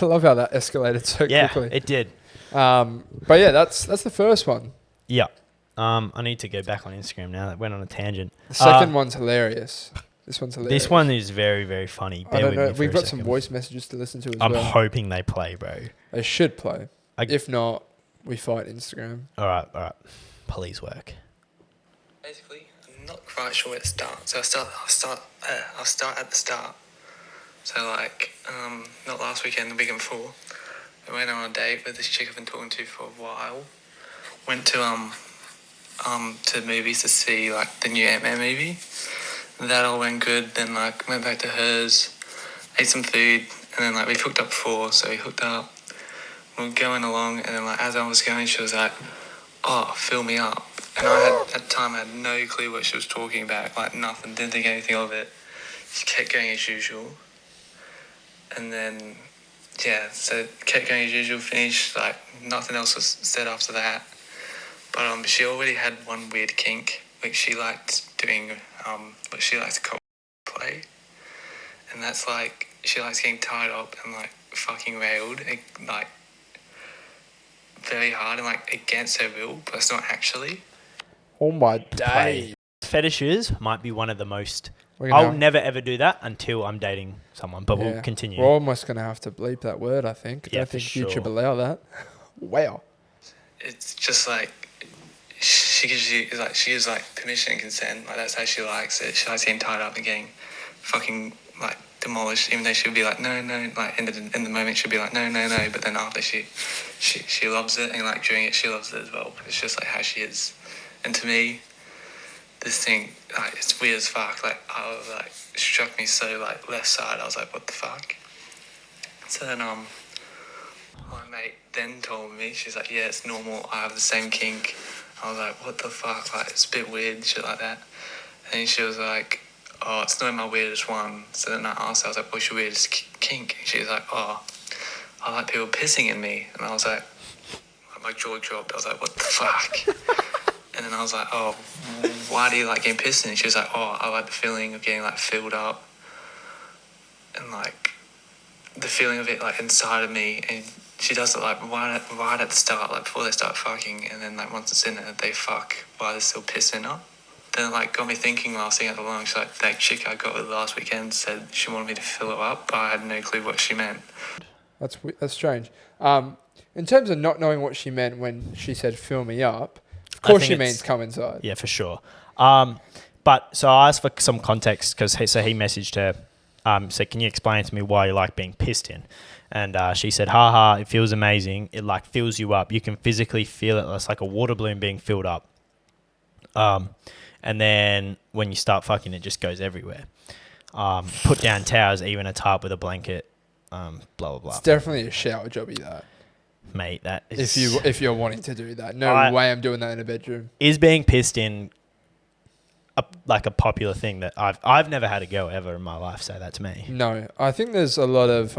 love how that escalated so quickly. Yeah, it did. But yeah, that's the first one. Yeah. I need to go back on Instagram now. That went on a tangent. The second one's hilarious. This one's hilarious. This one is very, very funny. I don't know. We've got some voice messages to listen to as well. I'm hoping they play, bro. They should play. If not, we fight Instagram. All right. Please work. Basically, I'm not quite sure where to start. So I'll start at the start. So like, not last weekend, the weekend before, I went on a date with this chick I've been talking to for a while. Went to movies to see like the new Ant-Man movie. That all went good. Then like went back to hers, ate some food, and then like we hooked up before, so we hooked up. We were going along, and then like as I was going, she was like, "Oh, fill me up." And at the time I had no clue what she was talking about, like nothing, didn't think anything of it. She kept going as usual. And then, yeah, so kept going as usual, finished, like nothing else was said after that. But she already had one weird kink, which she liked doing, what she likes to call play. And that's like, she likes getting tied up and like fucking railed, like very hard and like against her will, but it's not actually. Oh my day. Fetishes might be one of the most. I'll never ever do that until I'm dating someone, but we'll continue. We're almost going to have to bleep that word, I think. I don't think YouTube allow that. Wow. It's just like, she gives permission and consent. Like, that's how she likes it. She likes getting tied up and getting fucking like demolished, even though she'll be like, no, like in the moment she'll be like, no. But then after she loves it, and like during it, she loves it as well. It's just like how she is. And to me, this thing, like, it's weird as fuck. Like, I was like, it struck me so like left side. I was like, what the fuck? So then my mate then told me, she's like, yeah, it's normal. I have the same kink. I was like, what the fuck? Like, it's a bit weird, shit like that. And then she was like, oh, it's not my weirdest one. So then I asked her, I was like, what's your weirdest kink? And she was like, oh, I like people pissing in me. And I was like, my jaw dropped. I was like, what the fuck? And And then I was like, oh, why do you like getting pissed? And she was like, oh, I like the feeling of getting like filled up, and like the feeling of it like inside of me. And she does it like right at the start, like before they start fucking, and then like once it's in it, they fuck while they're still pissing up. Then it like got me thinking while I was sitting at the lounge, like that chick I got with last weekend said she wanted me to fill her up, but I had no clue what she meant. That's strange. In terms of not knowing what she meant when she said fill me up, of course she means come inside. Yeah, for sure. But so I asked for some context because he messaged her, said, can you explain to me why you like being pissed in? And she said, haha, it feels amazing. It like fills you up. You can physically feel it. It's like a water balloon being filled up. And then when you start fucking, it just goes everywhere. Put down towels, even a tarp with a blanket, blah, blah, blah. It's definitely a shower jobby, that. Mate, that is... If you're wanting to do that. No way I'm doing that in a bedroom. Is being pissed in like a popular thing that I've never had a girl ever in my life say that to me? No. I think there's a lot of...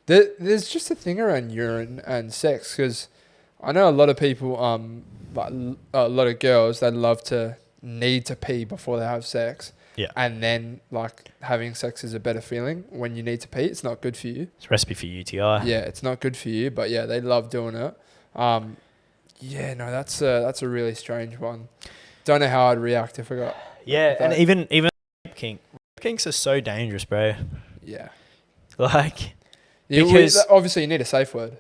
there's just a thing around urine and sex, because I know a lot of people, like a lot of girls, they love to need to pee before they have sex. Yeah. And then, like, having sex is a better feeling when you need to pee. It's not good for you. It's a recipe for UTI. Yeah, it's not good for you, but yeah, they love doing it. Yeah, no, that's a really strange one. Don't know how I'd react if I got... Yeah, and even rape kink. Rape kinks are so dangerous, bro. Yeah. Like... Because obviously you need a safe word.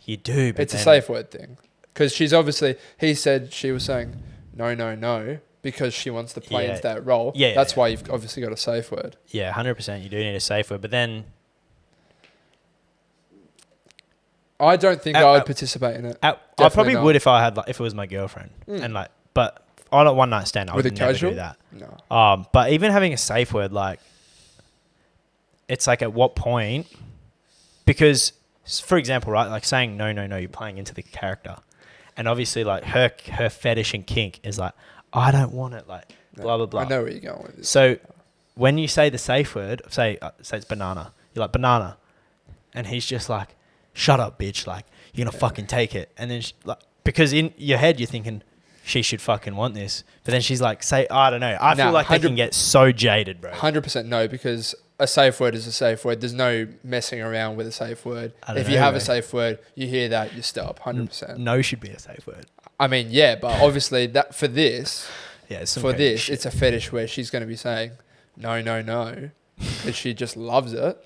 You do, but it's a safe word thing. Because he said she was saying no, because she wants to play into that role. Yeah. That's why you've obviously got a safe word. Yeah, 100%. You do need a safe word, but then... I don't think I would participate in it. I probably would if if it was my girlfriend. And like, but on a one night stand, I would never do that. No. But even having a safe word, like, it's like at what point... Because, for example, right, like saying no, you're playing into the character. And obviously, like, her fetish and kink is like, I don't want it, like, blah, blah, blah. I know where you're going with this. So, when you say the safe word, say it's banana. You're like, banana. And he's just like, shut up, bitch. Like, you're going to fucking take it. And then, because in your head, you're thinking, she should fucking want this. But then she's like, I don't know. I feel like they can get so jaded, bro. 100% no, because... a safe word is a safe word. There's no messing around with a safe word. If you have a safe word, you hear that, you stop. 100%. No should be a safe word. I mean, yeah, but obviously that for this, it's a fetish where she's going to be saying no, because she just loves it.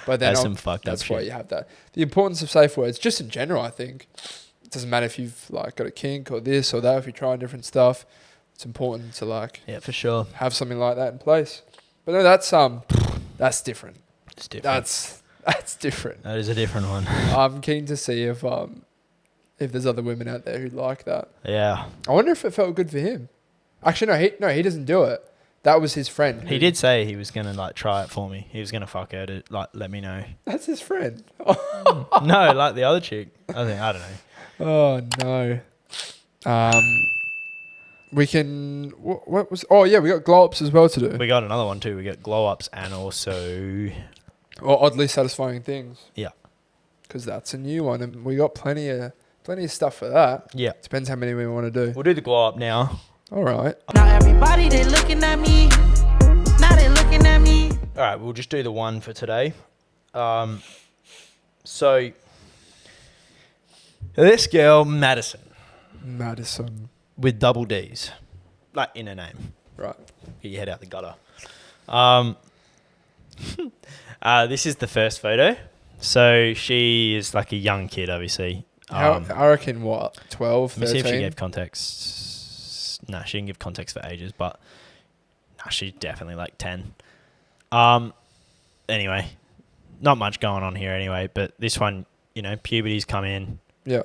But then that's why you have that. The importance of safe words, just in general, I think, it doesn't matter if you've like got a kink or this or that. If you're trying different stuff, it's important to like for sure have something like that in place. But no, that's different. It's different. That's different. That is a different one. I'm keen to see if there's other women out there who like that. Yeah. I wonder if it felt good for him. Actually, no, he doesn't do it. That was his friend. He did say he was gonna like try it for me. He was gonna fuck her to like let me know. That's his friend. No, like the other chick. I don't know. Oh no. We can... What was... Oh, yeah, we got glow-ups as well to do. We got another one too. We got glow-ups and also... Or oddly satisfying things. Yeah. Because that's a new one, and we got plenty of stuff for that. Yeah. Depends how many we want to do. We'll do the glow-up now. All right. Now everybody, they looking at me. Now they looking at me. All right, we'll just do the one for today. So... This girl, Madison. With double D's, like in her name. Right. Get your head out the gutter. This is the first photo. So she is like a young kid, obviously. I reckon, what, 12, 13? Let me see if she gave context. Nah, she didn't give context for ages, but she's definitely like 10. Anyway, not much going on here anyway, but this one, puberty's come in. Yeah.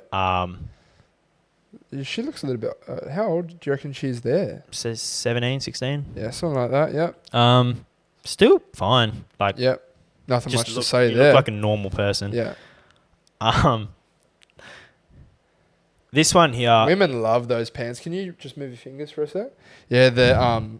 She looks a little bit... how old do you reckon she's there? Says 17, 16. Yeah, something like that, yeah. Still fine. Like, yep. Nothing much to say you there. look like a normal person. Yeah. This one here, Women love those pants. Can you just move your fingers for a sec? Yeah,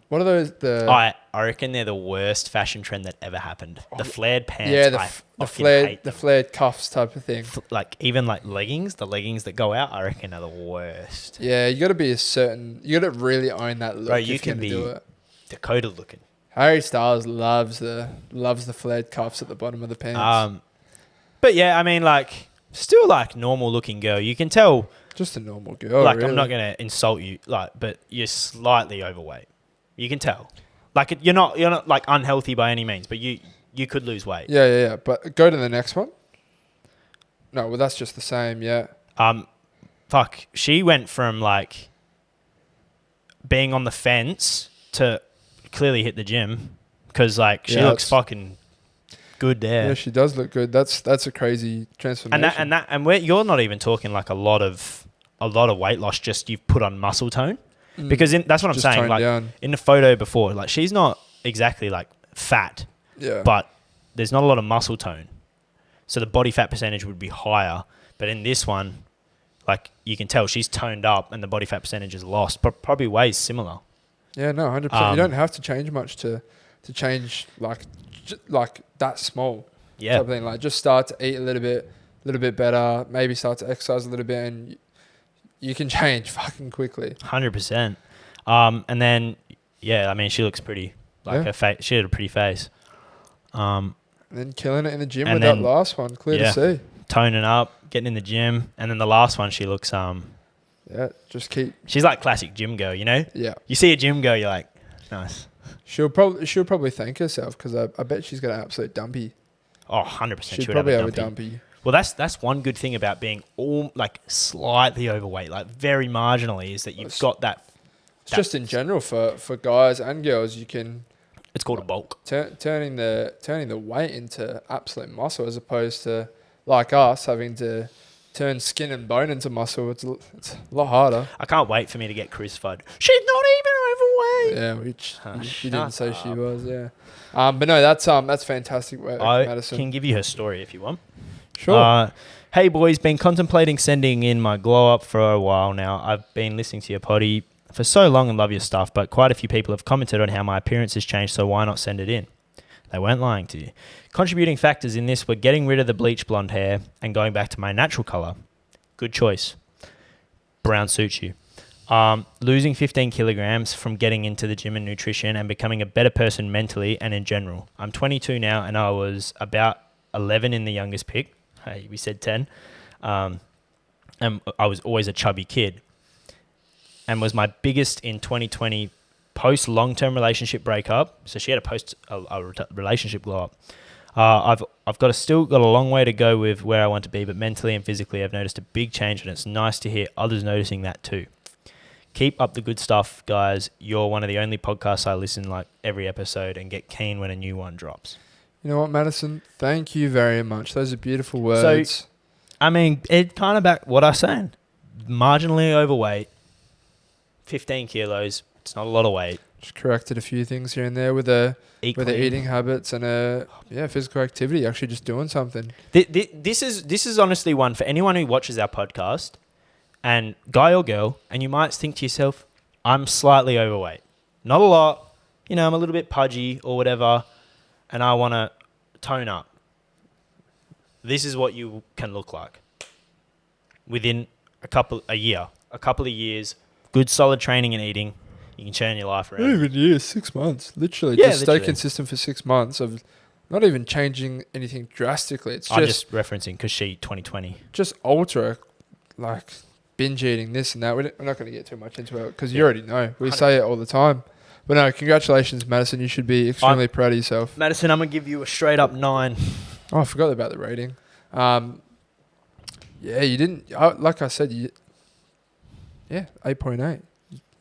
what are those? I reckon they're the worst fashion trend that ever happened. The flared pants. Yeah, I the fucking flared hate the them. flared cuffs type of thing. Like even like leggings, the leggings that go out, I reckon are the worst. Yeah, you got to be you got to really own that look. Bro, if you you're can gonna be do it. Dakota looking. Harry Styles loves the flared cuffs at the bottom of the pants. But yeah, I mean, like, still like normal looking girl. You can tell. Just a normal girl. Like, really. I'm not gonna insult you, like, but you're slightly overweight. You can tell. Like, you're not like unhealthy by any means, but you could lose weight. Yeah. But go to the next one. No, well, that's just the same. Yeah. Fuck. She went from like being on the fence to clearly hit the gym because like she looks fucking good there. Yeah, she does look good. That's a crazy transformation. And you're not even talking like a lot of weight loss. Just you've put on muscle tone. Because that's what I'm Just saying. toned Like down. in the photo before, like she's not exactly like fat, Yeah. but there's not a lot of muscle tone, so the body fat percentage would be higher. But in this one, like you can tell she's toned up and the body fat percentage is lost. But probably weighs similar. Yeah, no, 100%. You don't have to change much to change like that small. Yeah. Type of thing. Like just start to eat a little bit better. Maybe start to exercise a little bit, and you can change fucking quickly. 100%. And then yeah, I mean she looks pretty. Like her face, she had a pretty face. And then killing it in the gym and with then- that last one. Clear to see. Toning up, getting in the gym, and then the last one she looks Yeah, just keep. she's like classic gym girl, you know? Yeah, You see a gym girl, you're like, nice. she'll probably thank herself because I bet she's got an absolute dumpy. Oh, 100%. She'd she would probably have have a a dumpy. dumpy. Well, that's one good thing about being all like slightly overweight, like very marginally, is that you've got that. It's just in general for guys and girls, you can It's called a bulk. turning the weight into absolute muscle as opposed to like us having to turn skin and bone into muscle. It's a lot harder. I can't wait for me to get crucified. She's not even overweight. Yeah, which you didn't shut say she up. was. Yeah, but no, that's fantastic work, I Madison. can give you her story if you want. Sure. Hey boys, been contemplating sending in my glow up for a while now. I've been listening to your potty for so long and love your stuff, but quite a few people have commented on how my appearance has changed, so why not send it in? They weren't lying to you. Contributing factors in this were getting rid of the bleach blonde hair and going back to my natural colour. Good choice. Brown suits you. Losing 15 kilograms from getting into the gym and nutrition and becoming a better person mentally and in general. I'm 22 now and I was about 11 in the youngest pick. Hey, we said 10. And I was always a chubby kid. And was my biggest in 2020 post long-term relationship breakup. So she had a relationship glow up. I've still got a long way to go with where I want to be, but mentally and physically I've noticed a big change, and it's nice to hear others noticing that too. Keep up the good stuff, guys. You're one of the only podcasts I listen like every episode and get keen when a new one drops. You know what, Madison? Thank you very much. Those are beautiful words. So, I mean, it kind of back what I was saying. Marginally overweight, 15 kilos. It's not a lot of weight. Just corrected a few things here and there with the Eat clean. eating habits and physical activity. Actually, just doing something. This is honestly one for anyone who watches our podcast, and guy or girl, and you might think to yourself, I'm slightly overweight. Not a lot. You know, I'm a little bit pudgy or whatever, and I want to tone up. This is what you can look like within a couple of years, good solid training and eating. You can turn your life around. Not even years, 6 months. Literally, Yeah, just literally. stay consistent for 6 months of not even changing anything drastically. It's I'm just just referencing because she 2020. just alter, like binge eating this and that. We're not going to get too much into it because you already know. We say it all the time. But no, congratulations, Madison. You should be extremely proud of yourself. Madison, I'm going to give you a straight up 9. Oh, I forgot about the rating. Yeah, you didn't. Like I said, 8.8.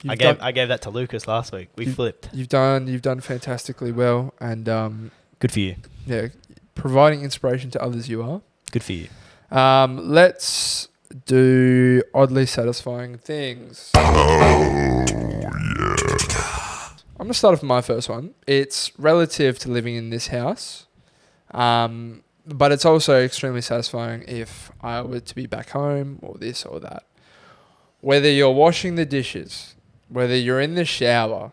I gave that to Lucas last week. We flipped. You've done fantastically well, and Good for you. yeah, providing inspiration to others. You are. Good for you. Let's do oddly satisfying things. I'm gonna start off with my first one. It's relative to living in this house, but it's also extremely satisfying if I were to be back home or this or that. whether you're washing the dishes, whether you're in the shower,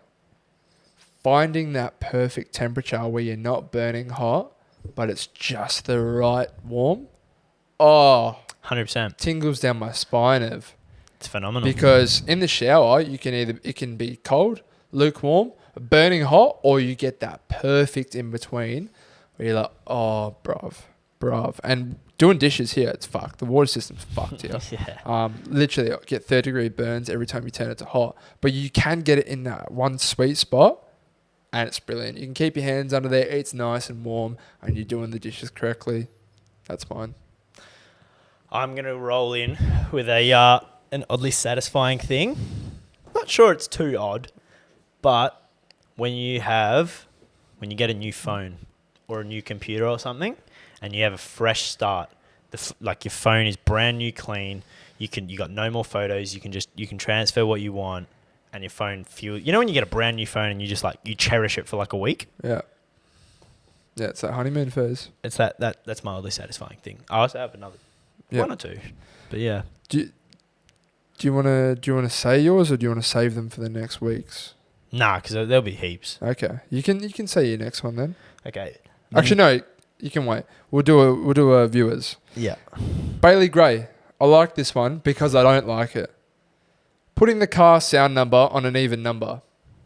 finding that perfect temperature where you're not burning hot, but it's just the right warm. Oh, 100%. tingles down my spine of. It's phenomenal. Because in the shower, it can be cold, lukewarm, burning hot, or you get that perfect in between where you're like, oh, bruv. And doing dishes here, it's fucked. The water system's fucked here. Yeah. Literally, I get 30-degree burns every time you turn it to hot. But you can get it in that one sweet spot, and it's brilliant. You can keep your hands under there. It's nice and warm, and you're doing the dishes correctly. That's mine. I'm going to roll in with an oddly satisfying thing. Not sure it's too odd, but when you get a new phone or a new computer or something, and you have a fresh start, like your phone is brand new, clean. You got no more photos. You can transfer what you want, and your phone feels. You know when you get a brand new phone and you just you cherish it for like a week. Yeah. Yeah, it's that honeymoon phase. It's that's my oddly satisfying thing. I also have another one or two, but yeah. Do you want to say yours, or do you want to save them for the next weeks? Nah, because there'll be heaps. Okay, you can say your next one then. Okay. Actually, no, you can wait. We'll do a viewers. Yeah. Bailey Gray. I like this one because I don't like it. Putting the car sound number on an even number.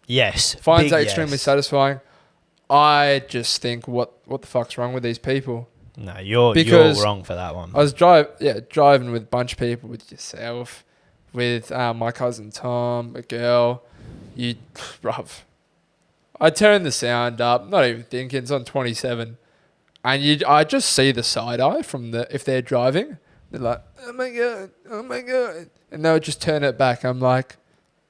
Yes. Finds that extremely satisfying. I just think, what the fuck's wrong with these people? No, you're wrong for that one. I was driving with a bunch of people, with yourself, with my cousin Tom, a girl. Bruv. I turned the sound up, not even thinking, it's on 27. And I just see the side eye if they're driving. They're like, oh my God. And they'll just turn it back. I'm like,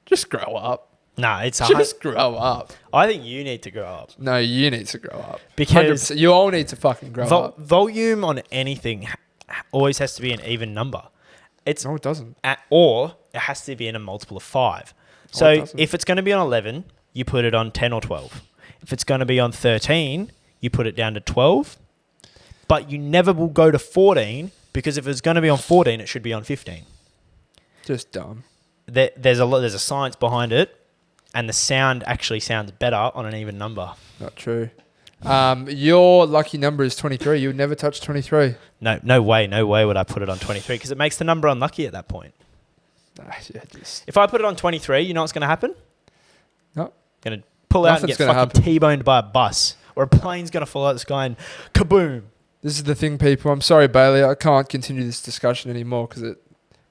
just grow up. Nah, Just grow up. I think you need to grow up. No, you need to grow up. Because 100%. You all need to fucking grow up. Volume on anything always has to be an even number. No, it doesn't. Or it has to be in a multiple of 5. So if it's going to be on 11, you put it on 10 or 12. If it's going to be on 13, you put it down to 12. But you never will go to 14, because if it's going to be on 14, it should be on 15. Just dumb. There's a science behind it, and the sound actually sounds better on an even number. Not true. Your lucky number is 23. You would never touch 23. No way would I put it on 23, because it makes the number unlucky at that point. If I put it on 23, you know what's going to happen? No. Going to pull out and get fucking T-boned by a bus, or a plane's going to fall out of the sky and kaboom. This is the thing, people. I'm sorry, Bailey. I can't continue this discussion anymore because it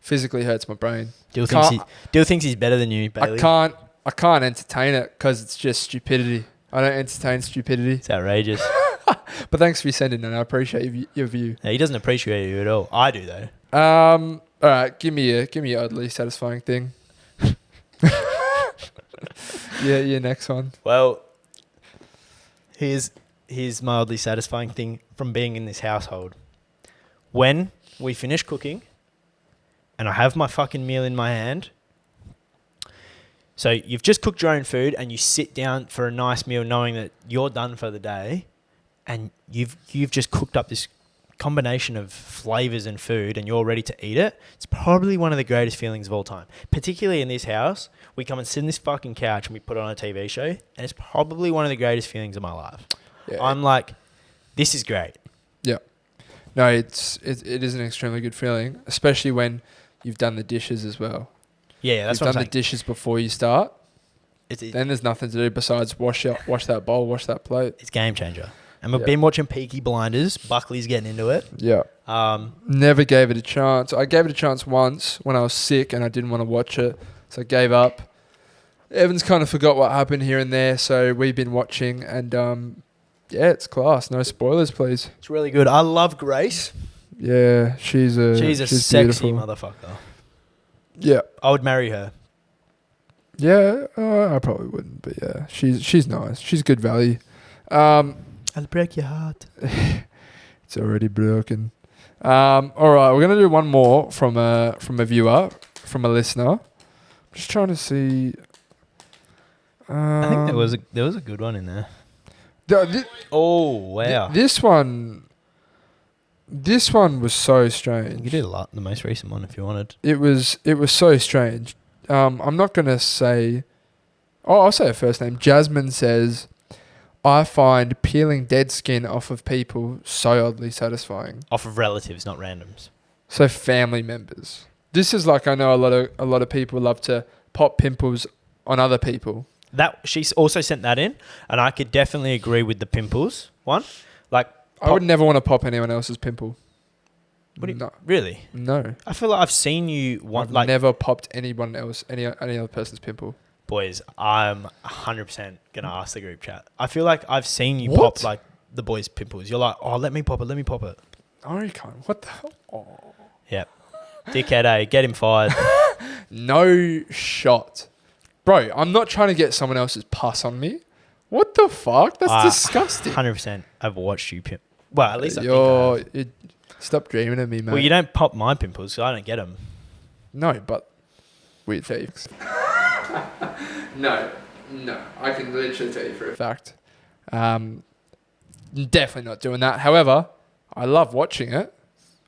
physically hurts my brain. Dill thinks he's better than you, Bailey. I can't entertain it because it's just stupidity. I don't entertain stupidity. It's outrageous. But thanks for sending it. I appreciate your view. No, he doesn't appreciate you at all. I do though. All right, give me a oddly satisfying thing. Yeah, your next one. Well, here's my oddly satisfying thing from being in this household. When we finish cooking and I have my fucking meal in my hand. So you've just cooked your own food and you sit down for a nice meal knowing that you're done for the day, and you've just cooked up this combination of flavors and food and you're ready to eat it. It's probably one of the greatest feelings of all time. Particularly in this house, we come and sit on this fucking couch and we put on a TV show, and it's probably one of the greatest feelings of my life. Yeah. I'm like, this is great. Yeah. No, it is an extremely good feeling, especially when you've done the dishes as well. Yeah, that's what I'm saying. You've done the dishes before you start. Then there's nothing to do besides wash that bowl, wash that plate. It's game changer. And we've been watching Peaky Blinders. Buckley's getting into it. Yeah. Never gave it a chance. I gave it a chance once when I was sick and I didn't want to watch it, so I gave up. Evan's kind of forgot what happened here and there, so we've been watching, and yeah, it's class. No spoilers, please. It's really good. I love Grace. Yeah, she's sexy beautiful motherfucker. Yeah. I would marry her. Yeah, I probably wouldn't, but yeah, she's nice. She's good value. I'll break your heart. It's already broken. All right, we're gonna do one more from a viewer, from a listener. I'm just trying to see. I think there was a good one in there. Oh wow! This one This one was so You strange. could do the most recent one if you wanted. It was so strange. I'm not gonna say. Oh, I'll say her first name. Jasmine says, "I find peeling dead skin off of people so oddly satisfying." Off of relatives, not randoms. So family members. This is like, I know a lot of people love to pop pimples on other people. That she's also sent that in, and I could definitely agree with the pimples one. Like, I would never want to pop anyone else's pimple. What do you, No. really? No. I feel like I've seen you I've never popped anyone else, any other person's pimple. Boys, I'm 100% gonna ask the group chat. I feel like I've seen you What? pop like the boys' pimples. You're like, oh, let me pop it. Oh, you can't. What the hell? Oh. Yep. Dickhead, eh? Get him fired. No shot. Bro, I'm not trying to get someone else's pus on me. What the fuck? That's disgusting. 100%. I've watched you pimp. Well, at least I think I have. Stop dreaming of me, mate. Well, you don't pop my pimples, so I don't get them. No, but weird things. No. I can literally tell you for a fact. Definitely not doing that. However, I love watching it.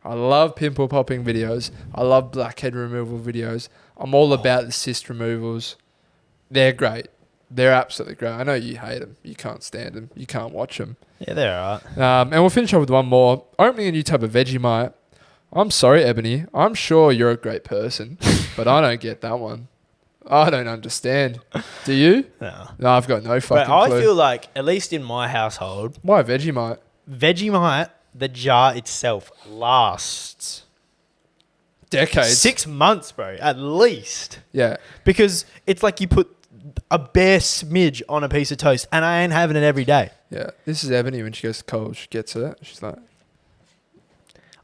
I love pimple popping videos. I love blackhead removal videos. I'm all about the cyst removals. They're great. They're absolutely great. I know you hate them. You can't stand them. You can't watch them. Yeah, they're alright. And we'll finish off with one more. Opening a new type of Vegemite. I'm sorry, Ebony. I'm sure you're a great person, but I don't get that one. I don't understand. Do you? No. No, I've got no fucking But I clue. feel like, at least in my household, Why Vegemite? Vegemite, the jar itself, lasts Decades. 6 months, bro, at least. Yeah. Because it's like you put a bare smidge on a piece of toast, and I ain't having it every day. Yeah. This is Ebony when she goes to college. She gets it. She's like,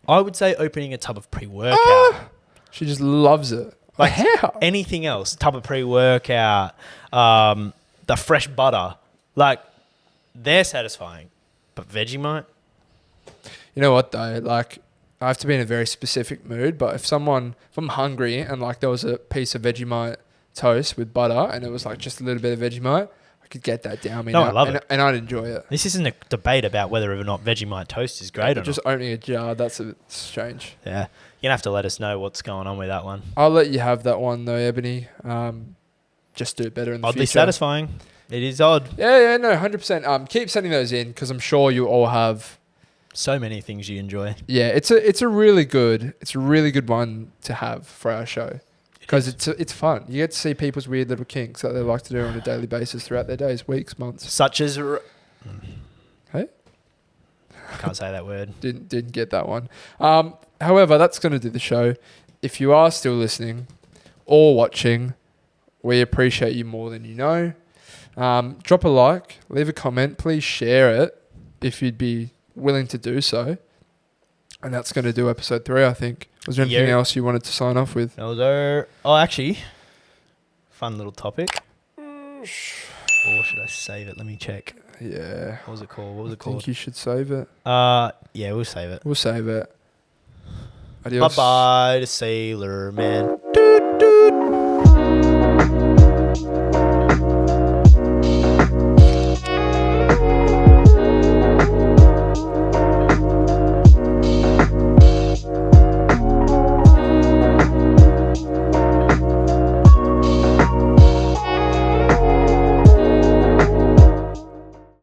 I would say opening a tub of pre-workout. she just loves it. Like how? anything else, tub of pre-workout, the fresh butter, like they're satisfying. But Vegemite, You know what though? Like, I have to be in a very specific mood. But if I'm hungry and like there was a piece of Vegemite toast with butter and it was like just a little bit of Vegemite, I could get that down me. No, I love it. And I'd enjoy it. this isn't a debate about whether or not Vegemite toast is great or Just not. opening a jar, that's a bit strange. Yeah, you're gonna have to let us know what's going on with that one. I'll let you have that one though, Ebony. Just do it better in the Oddly future. satisfying. It is odd. Yeah, no, 100%. Keep sending those in because I'm sure you all have. So many things you enjoy. Yeah, it's a really good one to have for our show because it's fun. You get to see people's weird little kinks that they like to do on a daily basis throughout their days, weeks, months. Such as... Hey, Can't say that word. didn't get that one. However, that's going to do the show. If you are still listening or watching, we appreciate you more than you know. Drop a like, leave a comment, please share it if you'd be willing to do so. And that's going to do episode 3, I think. Was there anything else you wanted to sign off with? Oh, actually, fun little topic. Or should I save it? Let me check. Yeah. What was it called? I think you should save it. Yeah, we'll save it. We'll save it. Adios. Bye-bye to Sailor Man.